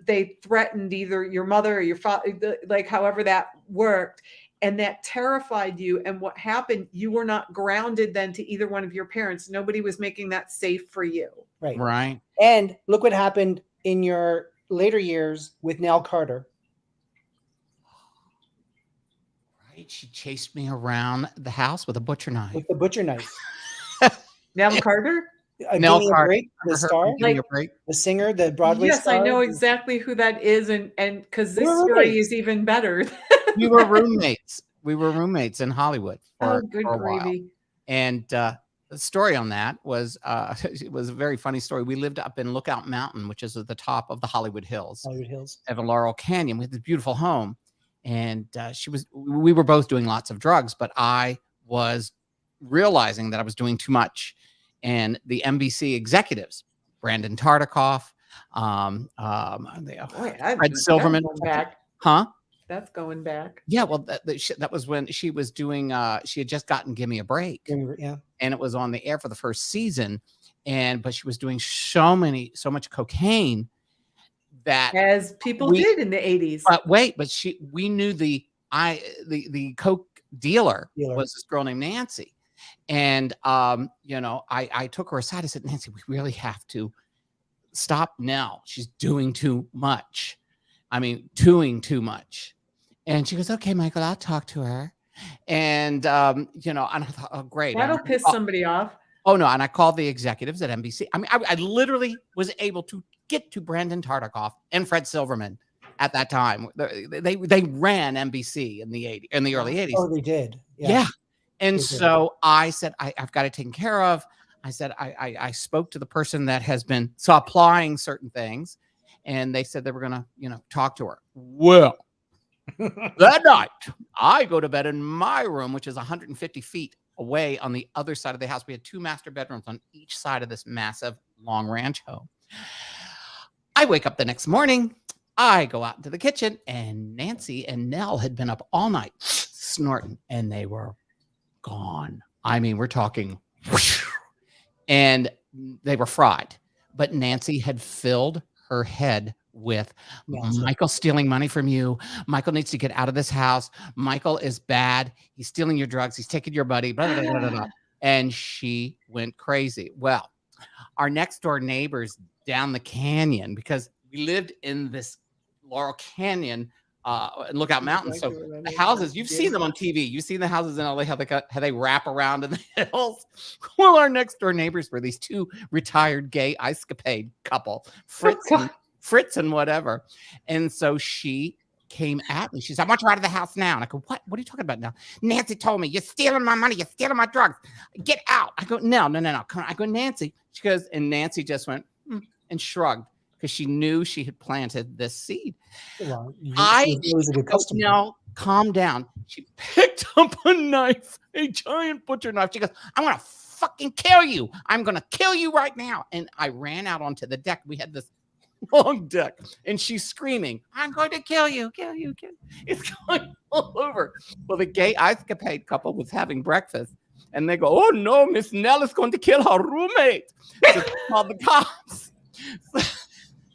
they threatened either your mother or your father, like however that worked. And that terrified you. And what happened, you were not grounded then to either one of your parents. Nobody was making that safe for you. Right. Right. And look what happened in your later years with Nell Carter. Right. She chased me around the house with a butcher knife. With the butcher knife. Nell Carter? Nell Carter. Break, the star, Give Me a Break? the singer, the Broadway Yes, star. I know exactly who that is. And because this We were story roommates. is even better. We were roommates. We were roommates in Hollywood for Good a while. gravy. And the story on that was it was a very funny story. We lived up in Lookout Mountain, which is at the top of the Hollywood Hills. Hollywood Hills. Of a Laurel Canyon. We had this beautiful home. And we were both doing lots of drugs, but I was realizing that I was doing too much. And the NBC executives, Brandon Tartikoff, Fred Silverman, back. huh? That's going back. Yeah, well, that was when she was doing. She had just gotten "Give Me a Break," Yeah, and it was on the air for the first season. But she was doing so much cocaine that, as people did in the 80s. But we knew the coke dealer was this girl named Nancy. And, I took her aside. I said, Nancy, we really have to stop now. She's doing too much. I mean, doing too much. And she goes, okay, Michael, I'll talk to her. And, and I thought, oh, great. That'll piss somebody off. Oh, no. And I called the executives at NBC. I mean, I literally was able to get to Brandon Tartikoff and Fred Silverman at that time. They ran NBC in the early 80s. Oh, they did. Yeah. And so I said, I've got it taken care of. I said, I spoke to the person that has been supplying certain things, and they said they were going to, talk to her. Well, that night, I go to bed in my room, which is 150 feet away on the other side of the house. We had 2 master bedrooms on each side of this massive long ranch home. I wake up the next morning. I go out into the kitchen, and Nancy and Nell had been up all night snorting, and they were gone. I mean, we're talking, and they were fried. But Nancy had filled her head with Michael stealing money from you. Michael needs to get out of this house. Michael is bad. He's stealing your drugs. He's taking your money. Blah, blah, blah, blah, blah. And she went crazy. Well, our next door neighbors down the canyon, because we lived in this Laurel Canyon and Lookout Mountain. So the houses, you've seen them on TV. You've seen the houses in LA, how they wrap around in the hills. Well, our next door neighbors were these 2 retired gay escapade couple, Fritz and whatever. And so she came at me. She said, I want you out of the house now. And I go, what? What are you talking about now? Nancy told me, you're stealing my money. You're stealing my drugs. Get out. I go, no. Come on. I go, Nancy. She goes, and Nancy just went and shrugged, because she knew she had planted this seed. Well, now calm down. She picked up a knife, a giant butcher knife. She goes, I'm going to fucking kill you. I'm going to kill you right now. And I ran out onto the deck. We had this long deck, and she's screaming, I'm going to kill you, kill you, kill you. It's going all over. Well, the gay escapade couple was having breakfast, and they go, oh no, Miss Nell is going to kill her roommate. So they called the cops.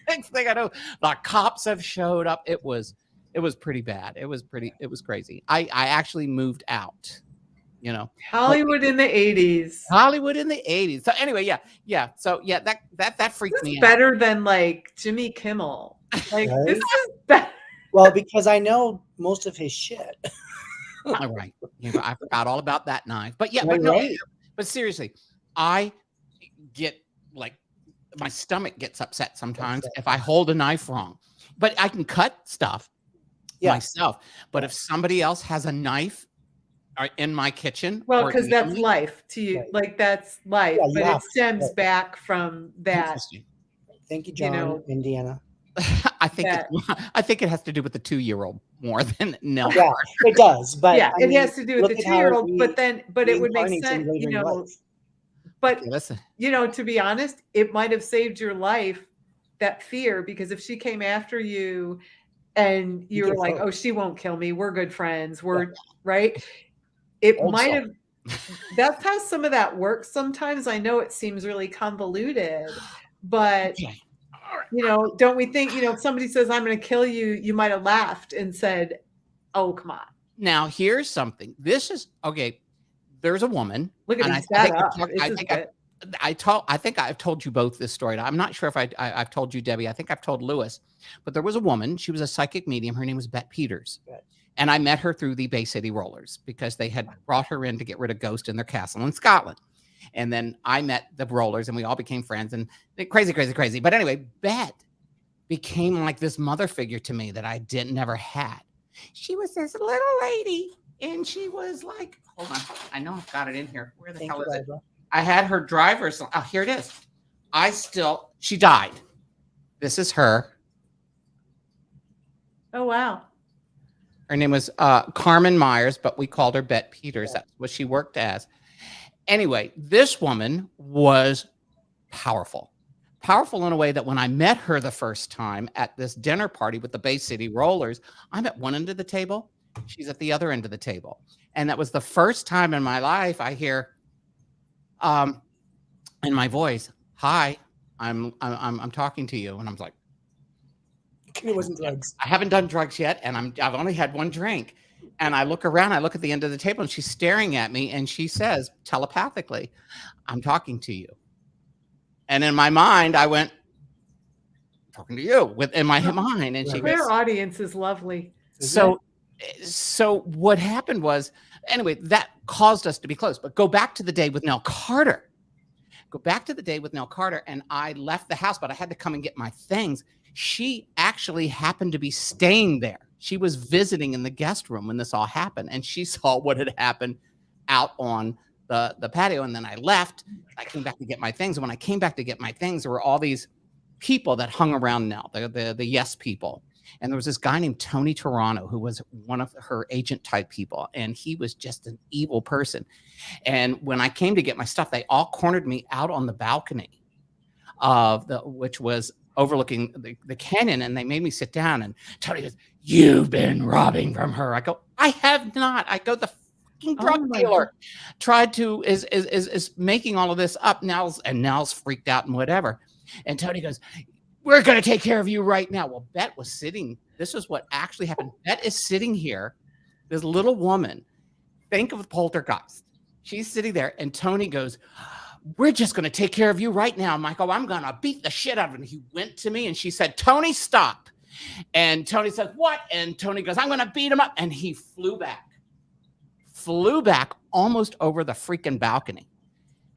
Next thing I know, the cops have showed up. It was pretty bad. It was crazy. I actually moved out, Hollywood in the 80s. Hollywood in the 80s. So anyway, yeah. So yeah, that freaked me out. Better than like Jimmy Kimmel. Like Right? this is better. Well, because I know most of his shit. All right. I forgot all about that knife. But yeah, Right, but no, right. But seriously, I get like my stomach gets upset sometimes if I hold a knife wrong. But I can cut stuff myself. But if somebody else has a knife in my kitchen, Well, or because near that's me, life to you. Right. Like that's life, Yeah, you but have it to. stems Right. back from that. interesting. Thank you, You John, know, Indiana. I think that I think it has to do with the 2-year-old more than Nell. Yeah, it does. But yeah, I it mean, has to do with look the at how it 2-year-old, but it would make reincarnates in sense, later in your life. but Listen, to be honest, it might have saved your life, that fear, because if she came after you and you You were get like, both. oh, she won't kill me, we're good friends, we're right. It Old might soul. have, that's how some of that works sometimes. I know it seems really convoluted, but okay. All right. don't we think, if somebody says, I'm going to kill you, you might have laughed and said, oh, come on. Now here's something. This is okay. There's a woman. Look at and him I set think up. I think I think I've told you both this story. I'm not sure if I've told you, Debbie. I think I've told Lewis. But there was a woman. She was a psychic medium. Her name was Bette Peters. Right. And I met her through the Bay City Rollers because they had brought her in to get rid of Ghost in their castle in Scotland. And then I met the Rollers and we all became friends and crazy, crazy, crazy. But anyway, Bette became like this mother figure to me that I never had. She was this little lady and she was like, hold on. I know I've got it in here. Where the hell is it? I had her driver's. Oh, here it is. She died. This is her. Oh, wow. Her name was Carmen Myers, but we called her Bette Peters. That's what she worked as. Anyway, this woman was powerful. Powerful in a way that when I met her the first time at this dinner party with the Bay City Rollers, I'm at one end of the table. She's at the other end of the table. And that was the first time in my life I hear in my voice, hi, I'm talking to you. And I'm like, It wasn't drugs. I haven't done drugs yet, and I've only had one drink. And I look around, I look at the end of the table, and she's staring at me, and she says telepathically, I'm talking to you. And in my mind, I went, talking to you in my mind. And she Their goes, audience is lovely. so what happened was, anyway, that caused us to be close. But go back to the day with Nell Carter. And I left the house, but I had to come and get my things. She actually happened to be staying there. She was visiting in the guest room when this all happened, and she saw what had happened out on the patio. And then I left. I came back to get my things. And when I came back to get my things, there were all these people that hung around Nell, the yes people. And there was this guy named Tony Toronto who was one of her agent type people. And he was just an evil person. And when I came to get my stuff, they all cornered me out on the balcony which was overlooking the canyon. And they made me sit down. And Tony goes, you've been robbing from her. I go, I have not. I go, the fucking drug dealer tried to, is making all of this up. Nell's freaked out and whatever. And Tony goes, we're going to take care of you right now. Well, Bette was sitting. This is what actually happened. Bette is sitting here, this little woman. Think of poltergeist. She's sitting there, and Tony goes, we're just going to take care of you right now, Michael. I'm going to beat the shit out of him. He went to me, and she said, Tony, stop. And Tony said, what? And Tony goes, I'm going to beat him up. And he flew back almost over the freaking balcony.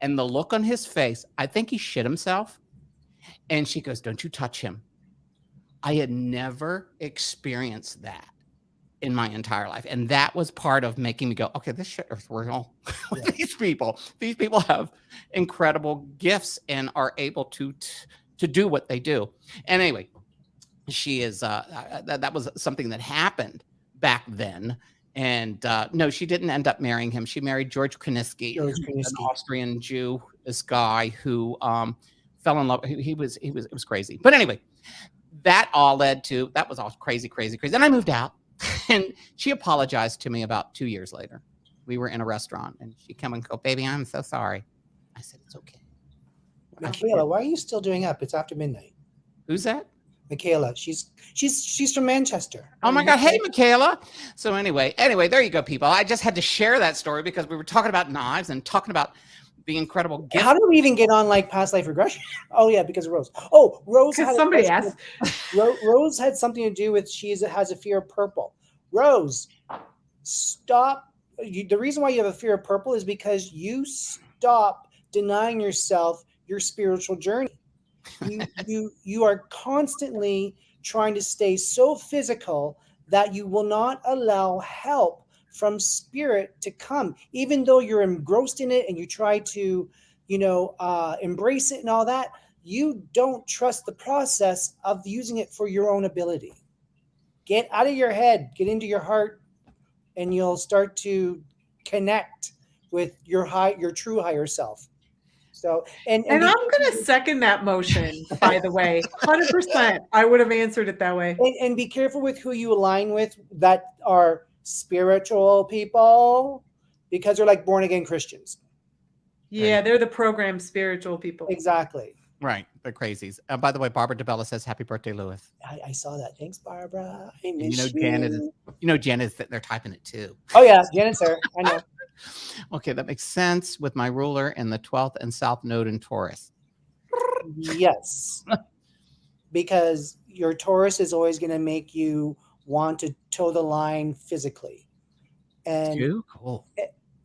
And the look on his face, I think he shit himself. And she goes, don't you touch him. I had never experienced that in my entire life. And that was part of making me go, okay, this shit is real. These people have incredible gifts and are able to do what they do. And anyway, she is, that was something that happened back then. And no, she didn't end up marrying him. She married George Kroniski, an Austrian Jew, this guy who fell in love. It was crazy. But anyway, that all led to, that was all crazy, crazy, crazy. And I moved out, and she apologized to me about 2 years later. We were in a restaurant, and she came and go, baby, I'm so sorry. I said, it's okay. Michaela, why are you still doing up? It's after midnight. Who's that? Michaela. She's from Manchester. Oh my God. Hey, Michaela. So anyway, there you go, people. I just had to share that story because we were talking about knives and talking about the incredible gift. How did we even get on like past life regression? Oh yeah, because of Rose. Oh, Rose had somebody asked. Rose had something to do with has a fear of purple. Rose, stop. The reason why you have a fear of purple is because you stop denying yourself your spiritual journey. You are constantly trying to stay so physical that you will not allow help from spirit to come, even though you're engrossed in it and you try to, embrace it and all that. You don't trust the process of using it for your own ability. Get out of your head, get into your heart, and you'll start to connect with your true higher self. So, and I'm going to second that motion, by the way, 100%. I would have answered it that way. And be careful with who you align with that are spiritual people, because they're like born again Christians. Yeah, they're the programmed spiritual people. Exactly. Right. They're crazies. By the way, Barbara DeBella says, happy birthday, Louis. I saw that. Thanks, Barbara. I And miss Jan is they're typing it too. Oh, yeah. Janet's there. I know. Okay, that makes sense with my ruler in the 12th and South Node in Taurus. Yes. Because your Taurus is always going to make you want to toe the line physically. And Too cool.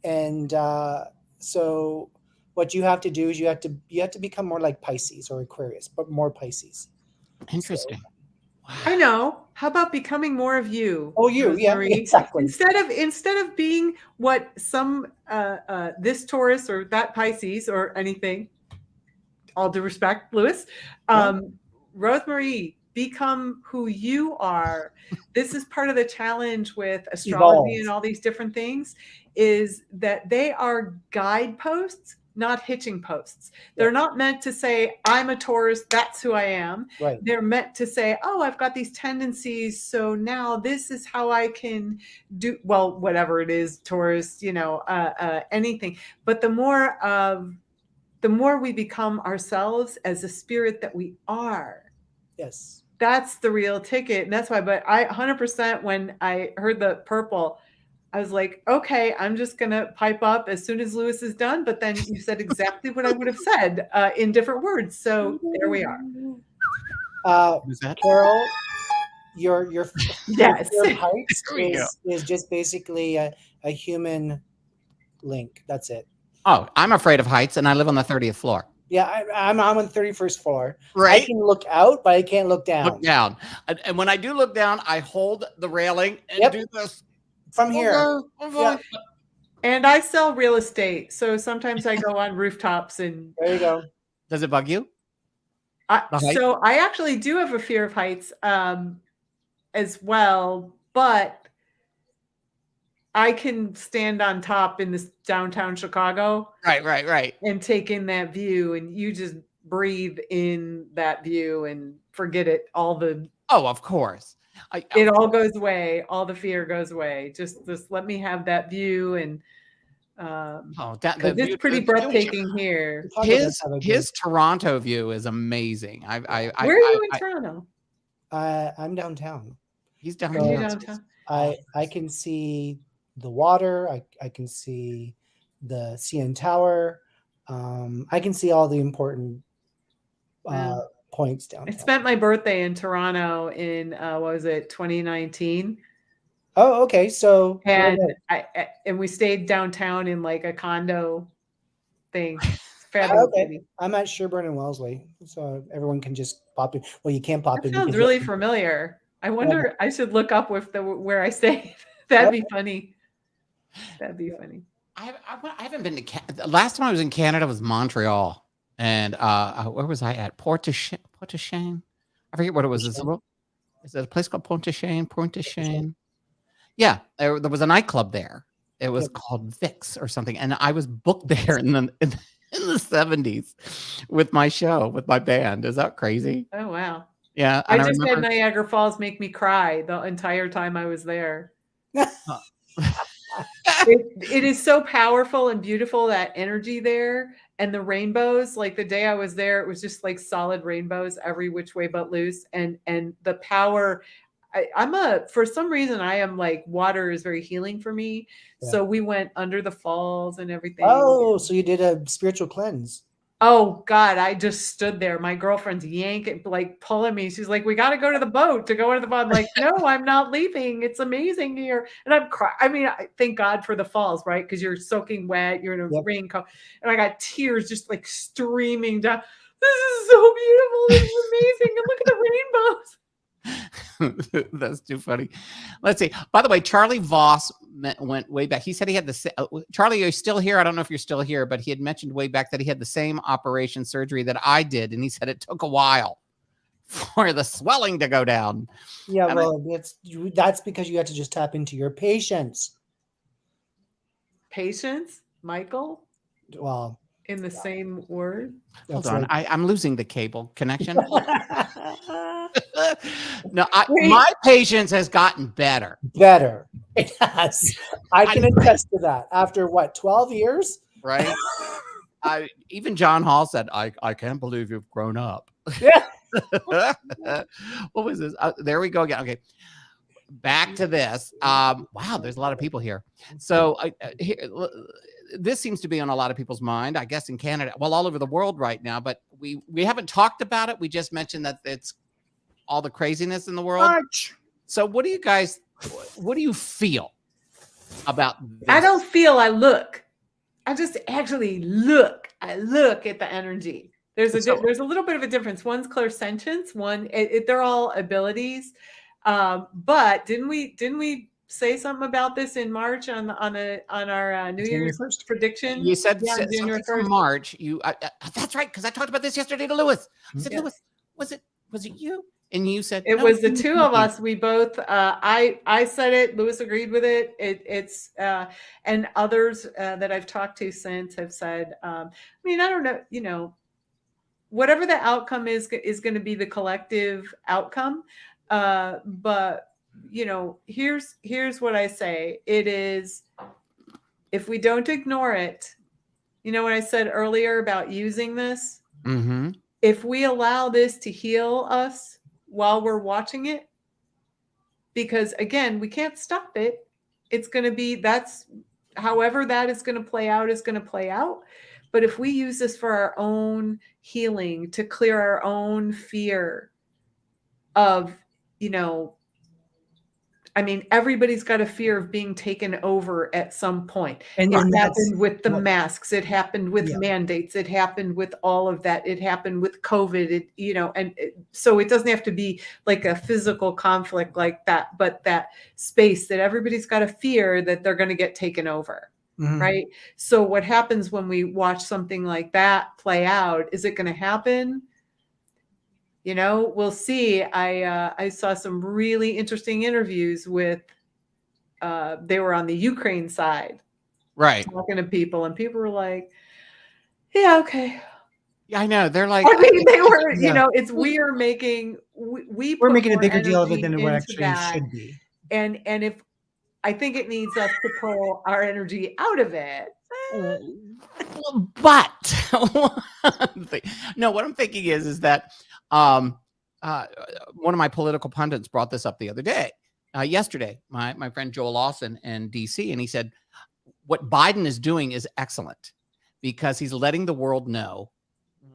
And so what you have to do is you have to become more like Pisces or Aquarius, but more Pisces. Interesting. So, wow. I know. How about becoming more of you? Oh, you, Rosemary? Yeah, exactly. Instead of being what some this Taurus or that Pisces or anything, all due respect, Louis, Rosemary, become who you are. This is part of the challenge with astrology and all these different things, is that they are guideposts, not hitching posts. They're not meant to say, I'm a Taurus, that's who I am. Right. They're meant to say, oh, I've got these tendencies, so now this is how I can do, well, whatever it is, Taurus, anything. But the more we become ourselves as a spirit that we are. Yes. That's the real ticket. And that's why, but I 100%, when I heard the purple, I was like, okay, I'm just going to pipe up as soon as Louis is done. But then you said exactly what I would have said in different words. So there we are. Who's that? Carol, your Yes. heights is just basically a human link. That's it. Oh, I'm afraid of heights, and I live on the 30th floor. Yeah, I'm on the 31st floor. Right. I can look out, but I can't look down. Look down. And when I do look down, I hold the railing and do this. From here. Yeah. And I sell real estate. So sometimes I go on rooftops and there you go. Does it bug you? So I actually do have a fear of heights as well, but I can stand on top in this downtown Chicago. Right. And take in that view, and you just breathe in that view and forget it. Oh, of course. It all goes away. All the fear goes away. Just let me have that view. And it's pretty breathtaking here. His Toronto view is amazing. Where are you in Toronto? I'm downtown. He's downtown. I can see the water. I can see the CN Tower. I can see all the important points downtown. I spent my birthday in Toronto in 2019. Oh, okay. So and we stayed downtown in like a condo thing. Fabulous. Okay. I'm at Sherbourne and Wellesley, so everyone can just pop in. Well, you can't pop in. Sounds really familiar. I wonder. I should look up where I stay. That'd be funny. That'd be funny. I haven't been to Canada. The last time I was in Canada was Montreal. And where was I at? Pointe-aux-Chênes? I forget what it was. Is it a place called Pointe-aux-Chênes? Yeah, there was a nightclub there. It was called Vix or something. And I was booked there in the 70s with my show, with my band. Is that crazy? Oh, wow. Yeah. I just had Niagara Falls make me cry the entire time I was there. It is so powerful and beautiful, that energy there, and the rainbows. Like the day I was there, it was just like solid rainbows every which way but loose, and the power. For some reason I am like, water is very healing for me. Yeah. So we went under the falls and everything. Oh, so you did a spiritual cleanse. Oh God, I just stood there. My girlfriend's yanking, like pulling me. She's like, "We got to go to the boat to go to the boat." I'm like, "No, I'm not leaving. It's amazing here." And I'm crying. I mean, I thank God for the falls, right? Because you're soaking wet, you're in a Yep. raincoat, and I got tears just like streaming down. This is so beautiful. This is amazing. And look at the rainbows. That's too funny. Let's see. By the way, Charlie Voss went way back. He said he had the Charlie, are you still here? I don't know if you're still here, but he had mentioned way back that he had the same operation surgery that I did, and he said it took a while for the swelling to go down. Yeah, And well, that's because you have to just tap into your patience. Patience, Michael, Well, in the same word. hold that's on, right. I'm losing the cable connection. No, Wait. my patience has gotten better. Better. It has. I can attest to that. After what, 12 years? Right? Even John Hall said, I can't believe you've grown up. Yeah. What was this? There we go again. Okay. Back to this. Wow, there's a lot of people here. So this seems to be on a lot of people's mind, I guess in Canada, well, all over the world right now, but we haven't talked about it. We just mentioned that it's all the craziness in the world. So what do you feel about this? I don't feel, I look. I just actually look. I look at the energy. There's a little bit of a difference. One's clairsentience. One, they're all abilities. But didn't we say something about this in March on our New Year's prediction? You said January something from 1st. March. That's right, because I talked about this yesterday to Lewis. I said, Yeah. Lewis, was it you? And you said It no, was the two of us. We both. I said it. Lewis agreed with it. It's and others that I've talked to since have said. I mean, I don't know. You know, whatever the outcome is going to be the collective outcome. But you know, here's what I say. It is, if we don't ignore it, you know what I said earlier about using this. Mm-hmm. If we allow this to heal us while we're watching it, because again, we can't stop it. It's going to be, that's however that is going to play out is going to play out. But if we use this for our own healing, to clear our own fear of, you know, I mean, everybody's got a fear of being taken over at some point. And It that's happened with the what- masks. It happened with Yeah. mandates. It happened with all of that. It happened with COVID. So it doesn't have to be like a physical conflict like that, but that space that everybody's got a fear that they're going to get taken over. Mhm. Right. So what happens when we watch something like that play out? Is it going to happen? You know, we'll see. I saw some really interesting interviews with, they were on the Ukraine side, Right. talking to people, and people were like, yeah, okay. Yeah, I know. They're like, I mean, they were, Yeah. you know, it's we're making We're put making a more bigger deal of it energy than what into actually that. should be. And if I think it needs us to pull our energy out of it. but no, what I'm thinking is that one of my political pundits brought this up the other day, yesterday, my friend Joel Lawson in DC, and he said what Biden is doing is excellent because he's letting the world know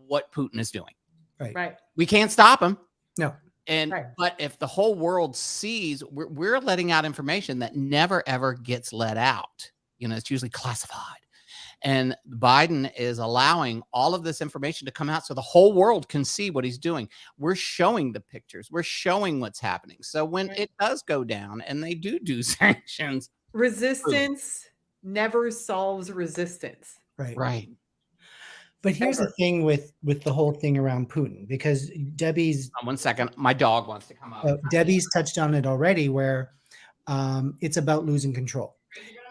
what Putin is doing. Right. We can't stop him. No. And Right. but if the whole world sees, we're letting out information that never ever gets let out. You know, it's usually classified. And Biden is allowing all of this information to come out so the whole world can see what he's doing. We're showing the pictures. We're showing what's happening. So when it does go down and they do sanctions, Resistance never solves resistance. Right. right? But here's the Ever. thing with the whole thing around Putin, because Debbie's 1 second, my dog wants to come up. Debbie's touched on it already, where it's about losing control,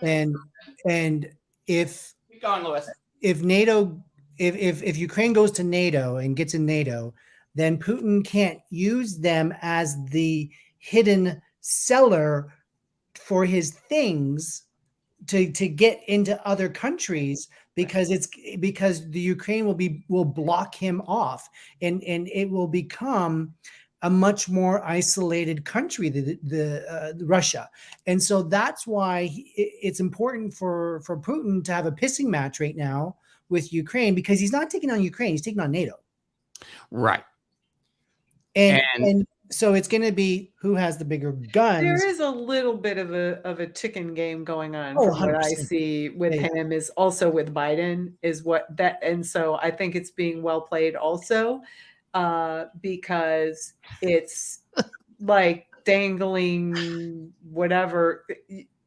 and if Keep going, Lewis. if NATO, if Ukraine goes to NATO and gets in NATO, then Putin can't use them as the hidden seller for his things to get into other countries, because the Ukraine will block him off, and it will become a much more isolated country, the Russia. And so that's why it's important for Putin to have a pissing match right now with Ukraine because he's not taking on Ukraine, he's taking on NATO. Right. And so it's going to be who has the bigger guns. There is a little bit of a chicken game going on Oh, from what I 100%. see with Yeah. him, is also with Biden, is what that, and so I think it's being well played also, because it's like dangling whatever.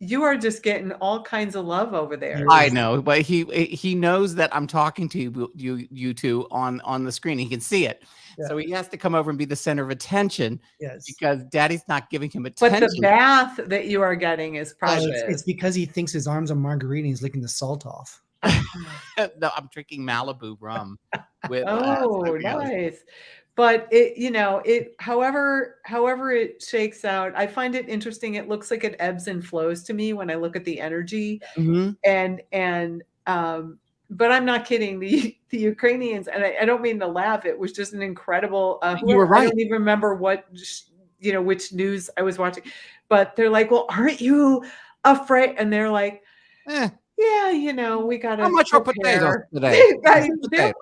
You are just getting all kinds of love over there. I know, but he knows that I'm talking to you two on the screen. He can see it. Yeah. So he has to come over and be the center of attention. Yes. Because Daddy's not giving him But attention. the bath that you are getting is precious. It's because he thinks his arms are margarita and he's licking the salt off. No, I'm drinking Malibu rum with nice. But it however it shakes out, I find it interesting. It looks like it ebbs and flows to me when I look at the energy. And but I'm not kidding. The Ukrainians, and I don't mean to laugh, it was just an incredible you were right. I don't even remember what which news I was watching, but they're like, well, aren't you afraid? And they're like, yeah, we got to. How much are potatoes today?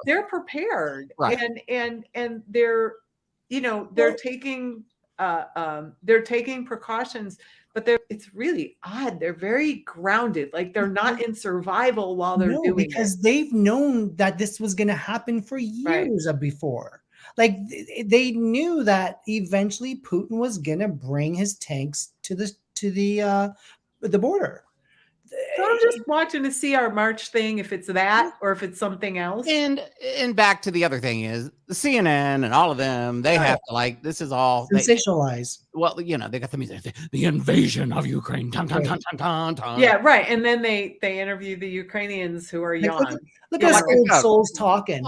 They're prepared, right? And they're they're taking precautions, but it's really odd. They're very grounded, like they're not in survival while they're doing because it. They've known that this was going to happen for years before. Like they knew that eventually Putin was going to bring his tanks to the border. So I'm just watching to see our March thing, if it's that or if it's something else. And back to the other thing is the CNN and all of them, they have to this is all sensationalize. They got the music, the invasion of Ukraine. Dun, dun, dun, dun, dun, dun. Yeah, right. And then they interview the Ukrainians who are young. Look at us old souls talking.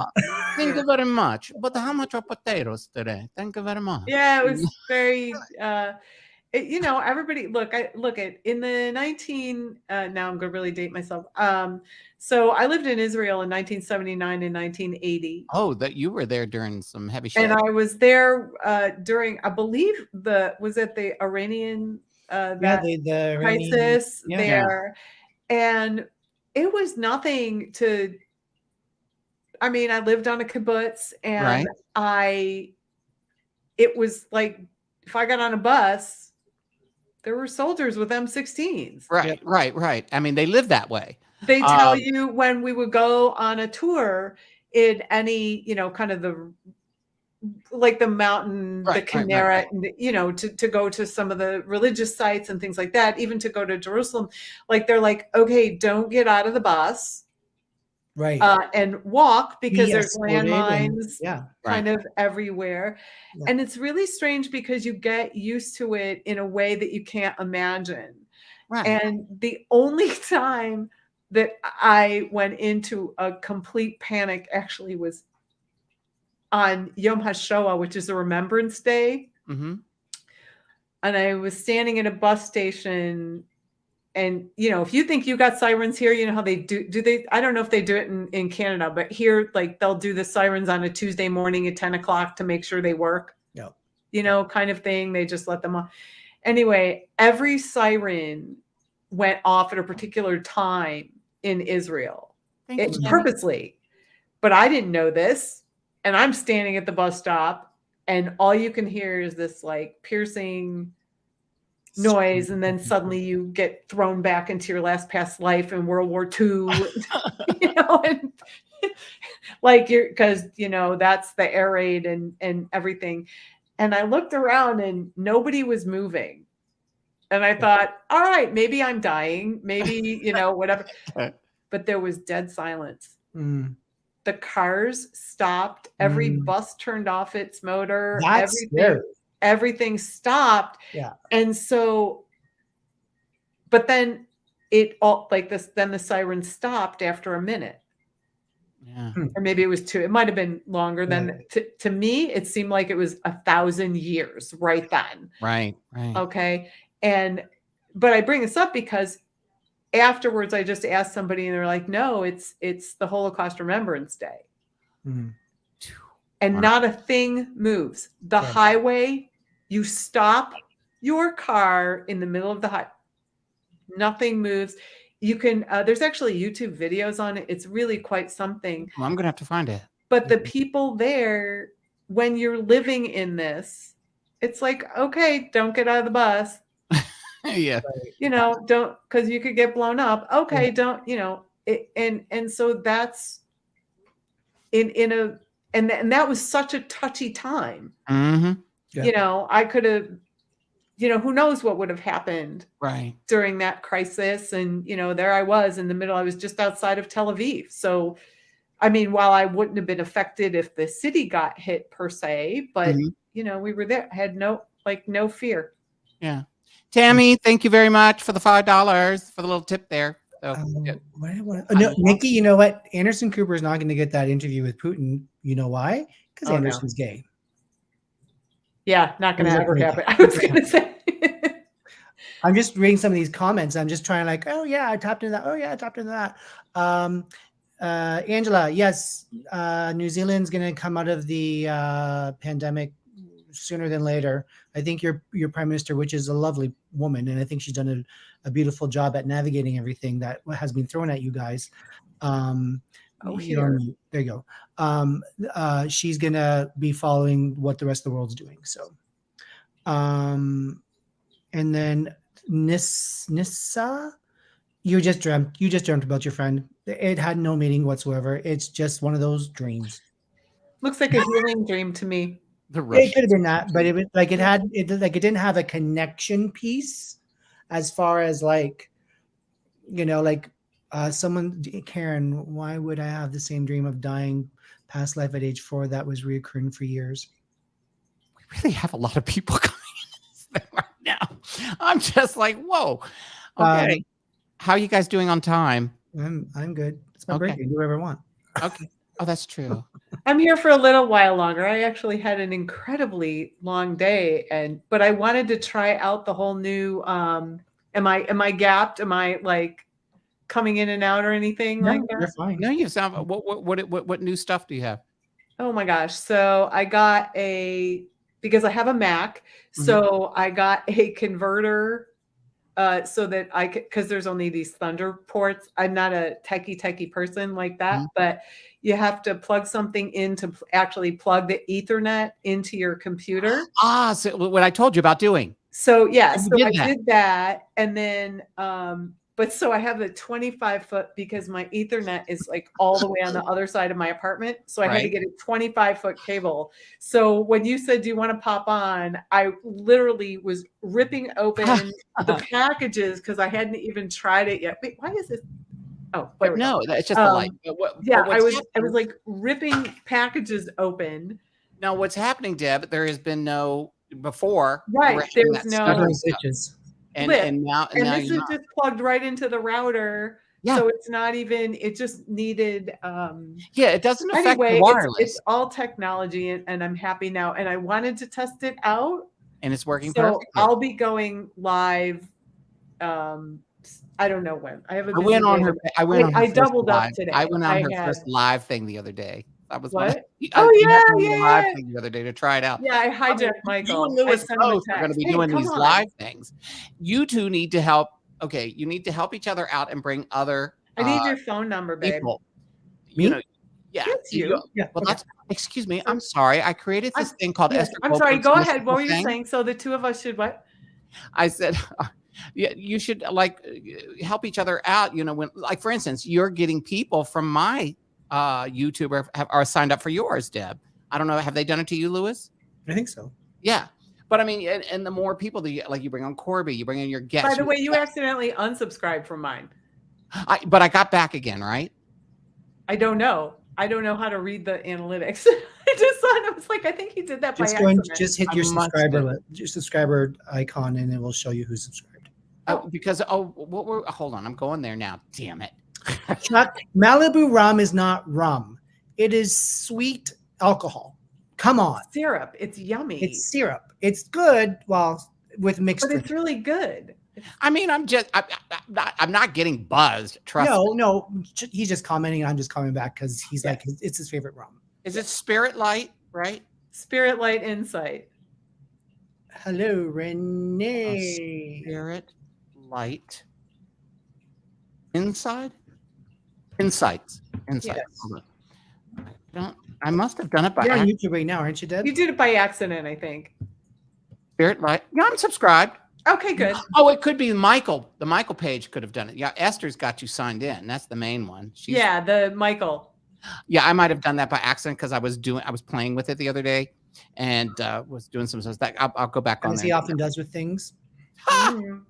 Thank you very much. But how much are potatoes today? Thank you very much. Yeah, it was very everybody look at in the 19 now I'm gonna really date myself. So I lived in Israel in 1979 and 1980. Oh, that you were there during some heavy shit. And I was there during, I believe, was it the Iranian the crisis there. And it was nothing to, I mean, I lived on a kibbutz, and it was like, if I got on a bus, there were soldiers with M16s. Right. I mean, they live that way. They tell you when we would go on a tour in any, kind of the mountain, the Kinneret, and to go to some of the religious sites and things like that, even to go to Jerusalem, they're like, okay, don't get out of the bus. Right. And walk, because there's landmines kind of everywhere. Yeah. And it's really strange because you get used to it in a way that you can't imagine. Right. And the only time that I went into a complete panic actually was on Yom HaShoah, which is a Remembrance Day. Mm-hmm. And I was standing at a bus station. And, if you think you got sirens here, you know how they do they, I don't know if they do it in Canada, but here, they'll do the sirens on a Tuesday morning at 10 o'clock to make sure they work. Yeah. Kind of thing. They just let them off. Anyway, every siren went off at a particular time in Israel. Purposely. But I didn't know this. And I'm standing at the bus stop, and all you can hear is this piercing noise, and then suddenly you get thrown back into your last past life in World War II, and because that's the air raid and everything. And I looked around and nobody was moving, and I thought, all right, maybe I'm dying, maybe whatever. But there was dead silence. The cars stopped. Every bus turned off its motor. Everything stopped. Yeah. And so, but then it all then the siren stopped after a minute. Yeah. Or maybe it was two. It might have been longer than, to me, it seemed like it was 1,000 years right then. Right. Okay. But I bring this up because afterwards I just asked somebody, and they're like, no, it's the Holocaust Remembrance Day. And not a thing moves. The highway, you stop your car in the middle of the highway. Nothing moves. you can, there's actually YouTube videos on it. It's really quite something. Well, I'm gonna have to find it. But the people there, when you're living in this, it's like, okay, don't get out of the bus. Yeah. You know, don't, because you could get blown up. Okay, don't, you know, and so that's in a, and that was such a touchy time. Mm-hmm. Yeah. You know, I could have, you know, who knows what would have happened Right. during that crisis. And, you know, there I was in the middle. I was just outside of Tel Aviv. So, I mean, while I wouldn't have been affected if the city got hit per se, but, you know, we were there, had no fear. Yeah. Tammy, thank you very much for the $5 for the little tip there. So, no, Nikki, you know what? Anderson Cooper is not going to get that interview with Putin. You know why? Because Anderson's gay. Yeah, not going to ever happen. I was going to say. I'm just reading some of these comments. I'm just trying like, oh yeah, I tapped into that. Oh yeah, I tapped into that. Angela, yes, New Zealand's going to come out of the pandemic sooner than later. I think your prime minister, which is a lovely woman, and I think she's done a beautiful job at navigating everything that has been thrown at you guys. There you go. She's going to be following what the rest of the world's doing. So, and then Nissa, you just dreamt about your friend. It had no meaning whatsoever. It's just one of those dreams. Looks like a healing dream to me. It could have been that, but it was like it didn't have a connection piece as far as like, you know, like someone, Karen, why would I have the same dream of dying past life at age 4 that was reoccurring for years? We really have a lot of people coming in this thing right now. I'm just like, whoa. Okay. How are you guys doing on time? I'm good. It's my birthday. Do whatever I want. Okay. Oh, that's true. I'm here for a little while longer. I actually had an incredibly long day, but I wanted to try out the whole new. Am I gapped? Am I like coming in and out or anything like that? You're fine. No, you sound. What new stuff do you have? Oh my gosh! So I got because I have a Mac, so I got a converter. So that I could, because there's only these Thunder ports. I'm not a techie person like that, but you have to plug something in to actually plug the Ethernet into your computer. So what I told you about doing. So yeah, so I did that, and then but so I have a 25-foot because my Ethernet is like all the way on the other side of my apartment. So I had to get a 25-foot cable. So when you said, do you want to pop on? I literally was ripping open the packages because I hadn't even tried it yet. Wait, why is this? Oh, but no, it's just the light. I was like ripping packages open. Now what's happening, Deb, there has been no before. Right. There's no stitches. And now this is just plugged right into the router. Yeah. So it's not even, it just needed it doesn't affect the wireless. It's all technology and I'm happy now. And I wanted to test it out. And it's working perfectly. I'll be going live. I don't know when. I doubled up today. I went on her first live thing the other day. That was what? Live thing the other day to try it out. Yeah, I hijacked Michael. You and Lewis both are going to be doing these live things. You two need to help. Okay, you need to help each other out and bring other. I need your phone number, babe. People. You know, it's you. Yeah. Well, that's. Excuse me. I'm sorry. I created this thing called Ester I'm sorry. Go ahead. What were you saying? So the two of us should what? I said. Yeah, you should like help each other out. You know, when like for instance, you're getting people from my YouTuber are signed up for yours, Deb. I don't know. Have they done it to you, Lewis? I think so. Yeah. But I mean, and the more people that you bring on Corby, you bring in your guests. By the way, you accidentally unsubscribed from mine. But I got back again, right? I don't know. I don't know how to read the analytics. I just thought it was like, I think he did that by accident. Just hit your subscriber icon and it will show you who's subscribed. Hold on. I'm going there now. Damn it. Chuck, Malibu rum is not rum. It is sweet alcohol. Come on. Syrup. It's yummy. It's syrup. It's good. Well, with mixed. But it's really good. I mean, I'm not getting buzzed. Trust me. No. He's just commenting. I'm just coming back because he's like, it's his favorite rum. Is it Spirit Light, right? Spirit Light Insight. Hello, Renee. Spirit Light. Inside? Insights. Insights. Yes. Hold on. I must have done it by You're on accident. YouTube right now, aren't you, Deb? You did it by accident, I think. Spirit Light. Yeah, I'm subscribed. Okay, good. Oh, it could be Michael. The Michael page could have done it. Yeah, Esther's got you signed in. That's the main one. Yeah, the Michael. Yeah, I might have done that by accident because I was playing with it the other day and was doing some stuff. I'll go back on As there. he often does with things. Mm.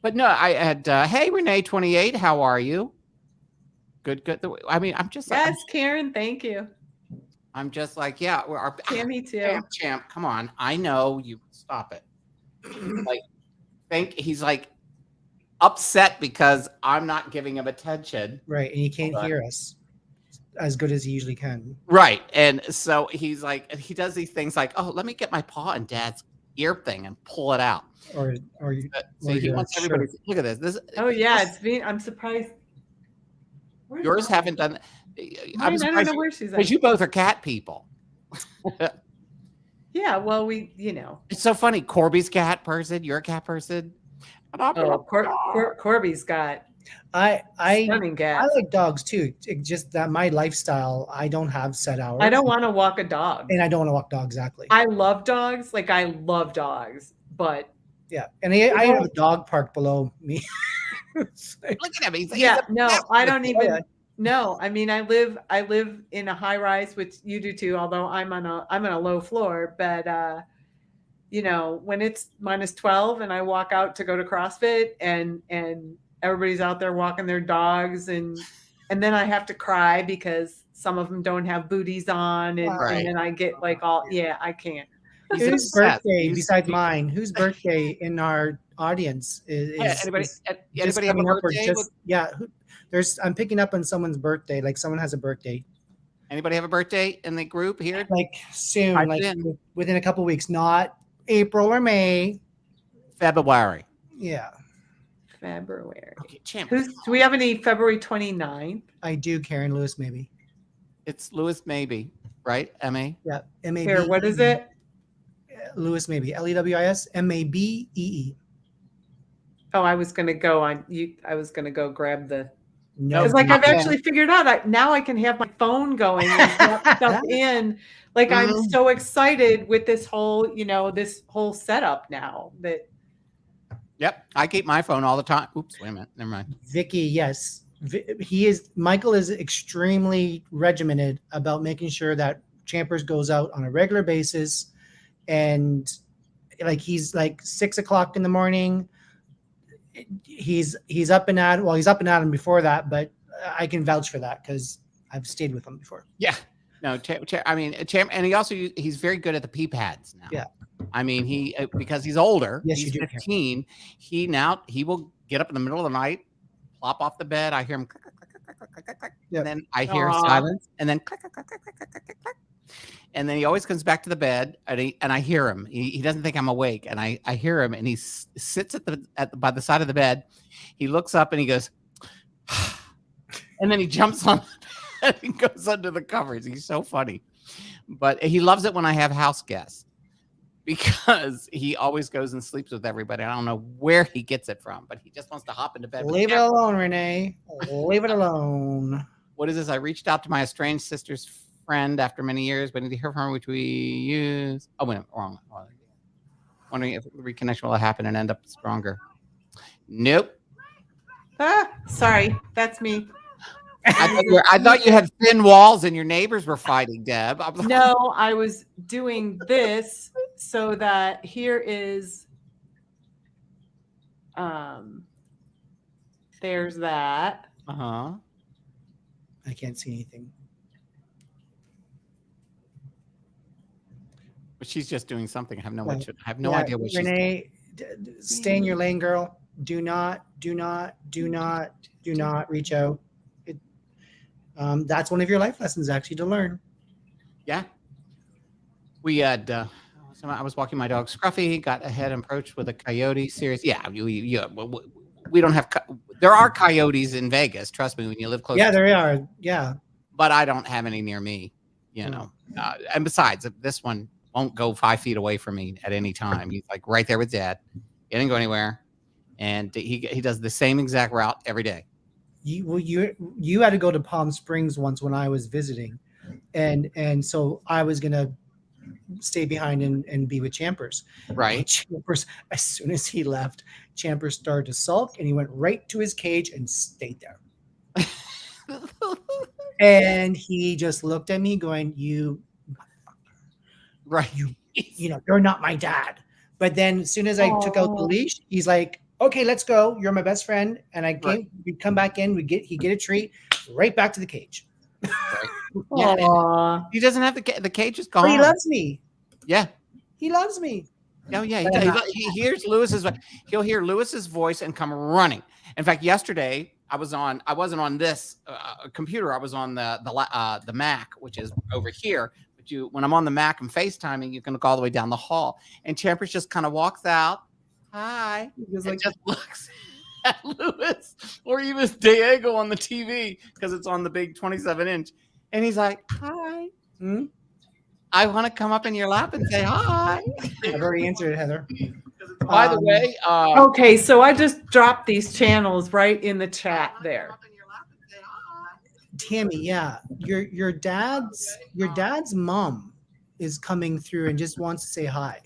But no, I had hey Renee 28, how are you? Good. I mean, I'm just Yes, Karen, thank you. I'm just like, yeah, we're our Tammy too. champ. Come on. I know you stop it. Like he's like upset because I'm not giving him attention. Right. And he can't hear us as good as he usually can. Right. And so he's like, he does these things like, oh, let me get my paw in dad's ear thing and pull it out. Or So he wants everybody to look at this. Oh yeah, it's been. I'm surprised. Where's Yours mine? haven't done. I don't know where she's at. Because you both are cat people. Yeah, well, It's so funny. Corby's cat person. You're a cat person. Oh, Corby's got I stunning I cats. like dogs too. It's just that my lifestyle, I don't have set hours. I don't want to walk a dog. And I don't want to walk dogs, exactly. I love dogs. Like I love dogs, but Yeah. And I have a dog park below me. Look at him. I don't even. No, I mean I live in a high rise, which you do too. Although I'm on a low floor, but when it's -12 and I walk out to go to CrossFit and everybody's out there walking their dogs and then I have to cry because some of them don't have booties on and then I get like I can't. Whose birthday besides mine? Whose birthday in our audience is anybody have a birthday? I'm picking up on someone's birthday. Like someone has a birthday. Anybody have a birthday in the group here? Like soon, within a couple of weeks, not April or May. February. Yeah. February. Okay, champ. Do we have any February 29th? I do, Karen Lewis, maybe. It's Lewis Maybe, right? M-A? Yeah. M-A-B. Here, what is it? Lewis Maybe. Lewis Mabee. Oh, I was gonna go on you. I was gonna go grab the. No, it's like I've actually figured out. Now I can have my phone going and stuff in. Like I'm so excited with this whole, this whole setup now. That. Yep, I keep my phone all the time. Oops, wait a minute. Never mind. Vicky, yes, Michael is extremely regimented about making sure that Champers goes out on a regular basis, and like he's like 6 o'clock in the morning. He's up and at. Well, he's up and at him before that, but I can vouch for that because I've stayed with him before. Yeah, no, and he's very good at the pee pads now. Yeah, I mean because he's older. Yes, he's you do. 15. He will get up in the middle of the night, plop off the bed. I hear him click, click, click, click, click, click, click. Yep. And then I hear silence, and then click, click, click, click, click, click, click, click. And then he always comes back to the bed, and I hear him. He doesn't think I'm awake, and I hear him, and he sits by the side of the bed. He looks up and he goes, and then he jumps on and he goes under the covers. He's so funny, but he loves it when I have house guests because he always goes and sleeps with everybody. I don't know where he gets it from, but he just wants to hop into bed. Leave it alone, Renee. Leave it alone. What is this? I reached out to my estranged sister's friend after many years, but need to hear from her, which we use. Oh, wait, wrong. Wondering if the reconnection will happen and end up stronger. Nope. Sorry, that's me. I thought you had thin walls and your neighbors were fighting, Deb. No, I was doing this so that here is. There's that. Uh-huh. I can't see anything. But she's just doing something. I have no idea what she's doing. Renee, stay in your lane, girl. Do not reach out. That's one of your life lessons, actually, to learn. Yeah. We had. I was walking my dog Scruffy. Got ahead and approached with a coyote. Serious. Yeah. We don't have. There are coyotes in Vegas. Trust me, when you live close. Yeah, there are. Yeah. But I don't have any near me. And besides, this one won't go 5 feet away from me at any time. He's like right there with Dad. He didn't go anywhere. and he does the same exact route every day. You had to go to Palm Springs once when I was visiting, and so I was gonna stay behind and be with Champers. Right. And Champers, as soon as he left, Champers started to sulk, and he went right to his cage and stayed there. And he just looked at me, going, "You, Right. you're not my dad." But then, as soon as I took out the leash, he's like, "Okay, let's go. You're my best friend." And I came. Right. We'd come back in. He'd get a treat, right back to the cage. Yeah. Aw. He doesn't have the cage is gone. But he loves me. Yeah. He loves me. Oh yeah. He hears Lewis's. He'll hear Lewis's voice and come running. In fact, yesterday I wasn't on this computer. I was on the Mac, which is over here. But when I'm on the Mac and FaceTiming, you can look all the way down the hall, and Champers just kind of walks out. Hi. Just looks at Lewis or even Diego on the TV because it's on the big 27-inch, and he's like, "Hi, I want to come up in your lap and say hi." I've already answered it, Heather. By the way, Okay, so I just dropped these channels right in the chat there. Tammy, yeah, your dad's mom is coming through and just wants to say hi.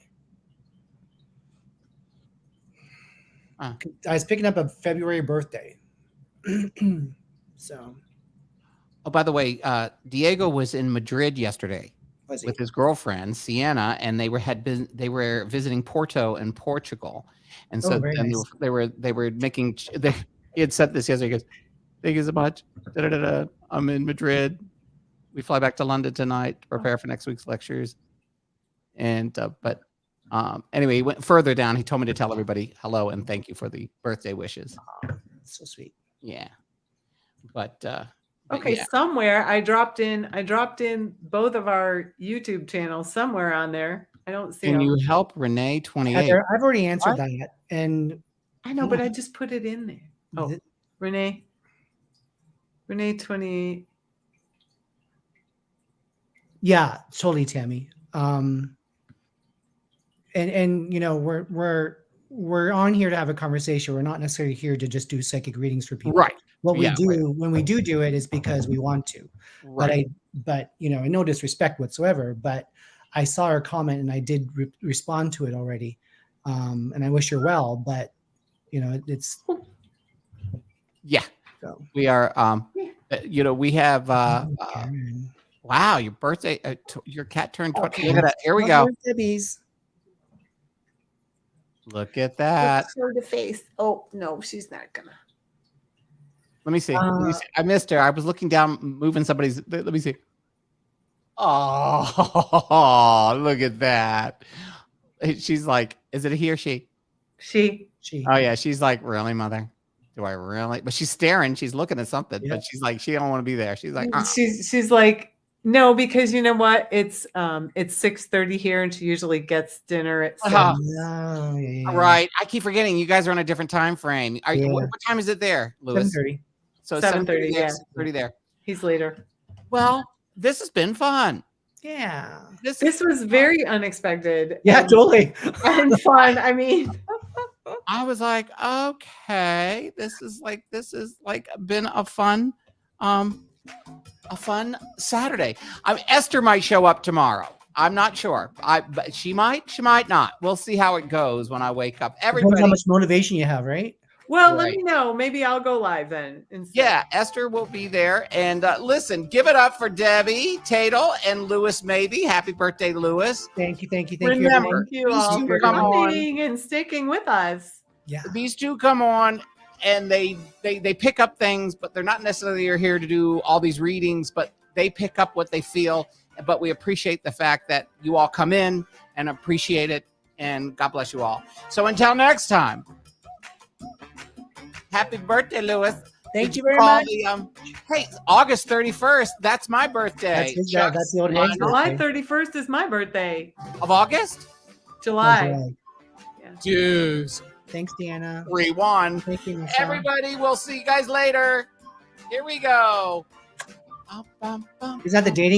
I was picking up a February birthday. So. Oh, by the way, Diego was in Madrid yesterday with his girlfriend Sienna, and they were visiting Porto and Portugal, and so nice. they were making. He had said this yesterday. He goes, "Thank you so much. I'm in Madrid. We fly back to London tonight to prepare for next week's lectures." And anyway, he went further down. He told me to tell everybody hello and thank you for the birthday wishes. So sweet. Yeah, but Okay, yeah. somewhere I dropped in both of our YouTube channels somewhere on there. I don't see Can them. you help Renee 28? Heather, I've already answered that, and I know, but I just put it in there. Oh, Renee 28. yeah, totally, Tammy. And you know, we're on here to have a conversation. We're not necessarily here to just do psychic readings for people. Right. What we do when we do it is because we want to. Right. But you know, no disrespect whatsoever, but I saw her comment and I did respond to it already. And I wish her well, but you know, it's so. We are you know, we have wow, your birthday your cat turned 20. Look at that. Here we go. Look at that. Show the face. Oh no, she's not gonna. Let me see. I missed her. I was looking down, moving somebody's. Let me see. Oh, look at that. She's like, is it a he or she? She. Oh yeah, she's like, really, mother? Do I really? But she's staring. She's looking at something. Yeah. But she's like, she don't want to be there. She's like, she's like, no, because you know what? It's 6:30 here, and she usually gets dinner at 7. Right. I keep forgetting you guys are on a different time frame. What time is it there, Lewis? 7:30. So 7:30. Yeah, 30 there. He's later. Well, this has been fun. Yeah. This was very unexpected. Yeah, totally. And fun. I mean, I was like, okay, this is like been a fun Saturday. Esther might show up tomorrow. I'm not sure. But she might not. We'll see how it goes when I wake up. Everybody, how much motivation you have, right? well, let me know. Maybe I'll go live then. Instead. Yeah, Esther will be there. And listen, give it up for Debbie Tatel and Lewis Maybe. Happy birthday, Lewis. Thank you. Remember, Thank you all for coming and sticking with us. Yeah. These two come on and they pick up things, but they're not necessarily here to do all these readings, but they pick up what they feel. But we appreciate the fact that you all come in and appreciate it. And God bless you all. So until next time. Happy birthday, Lewis. Thank you very much. Hey, August 31st. That's my birthday. That's the old Hank's July birthday. 31st is my birthday. Of August? July. Yeah. Dudes. Thanks, Deanna. 3-1. Thank you, Michelle. Everybody, we'll see you guys later. Here we go. Is that the dating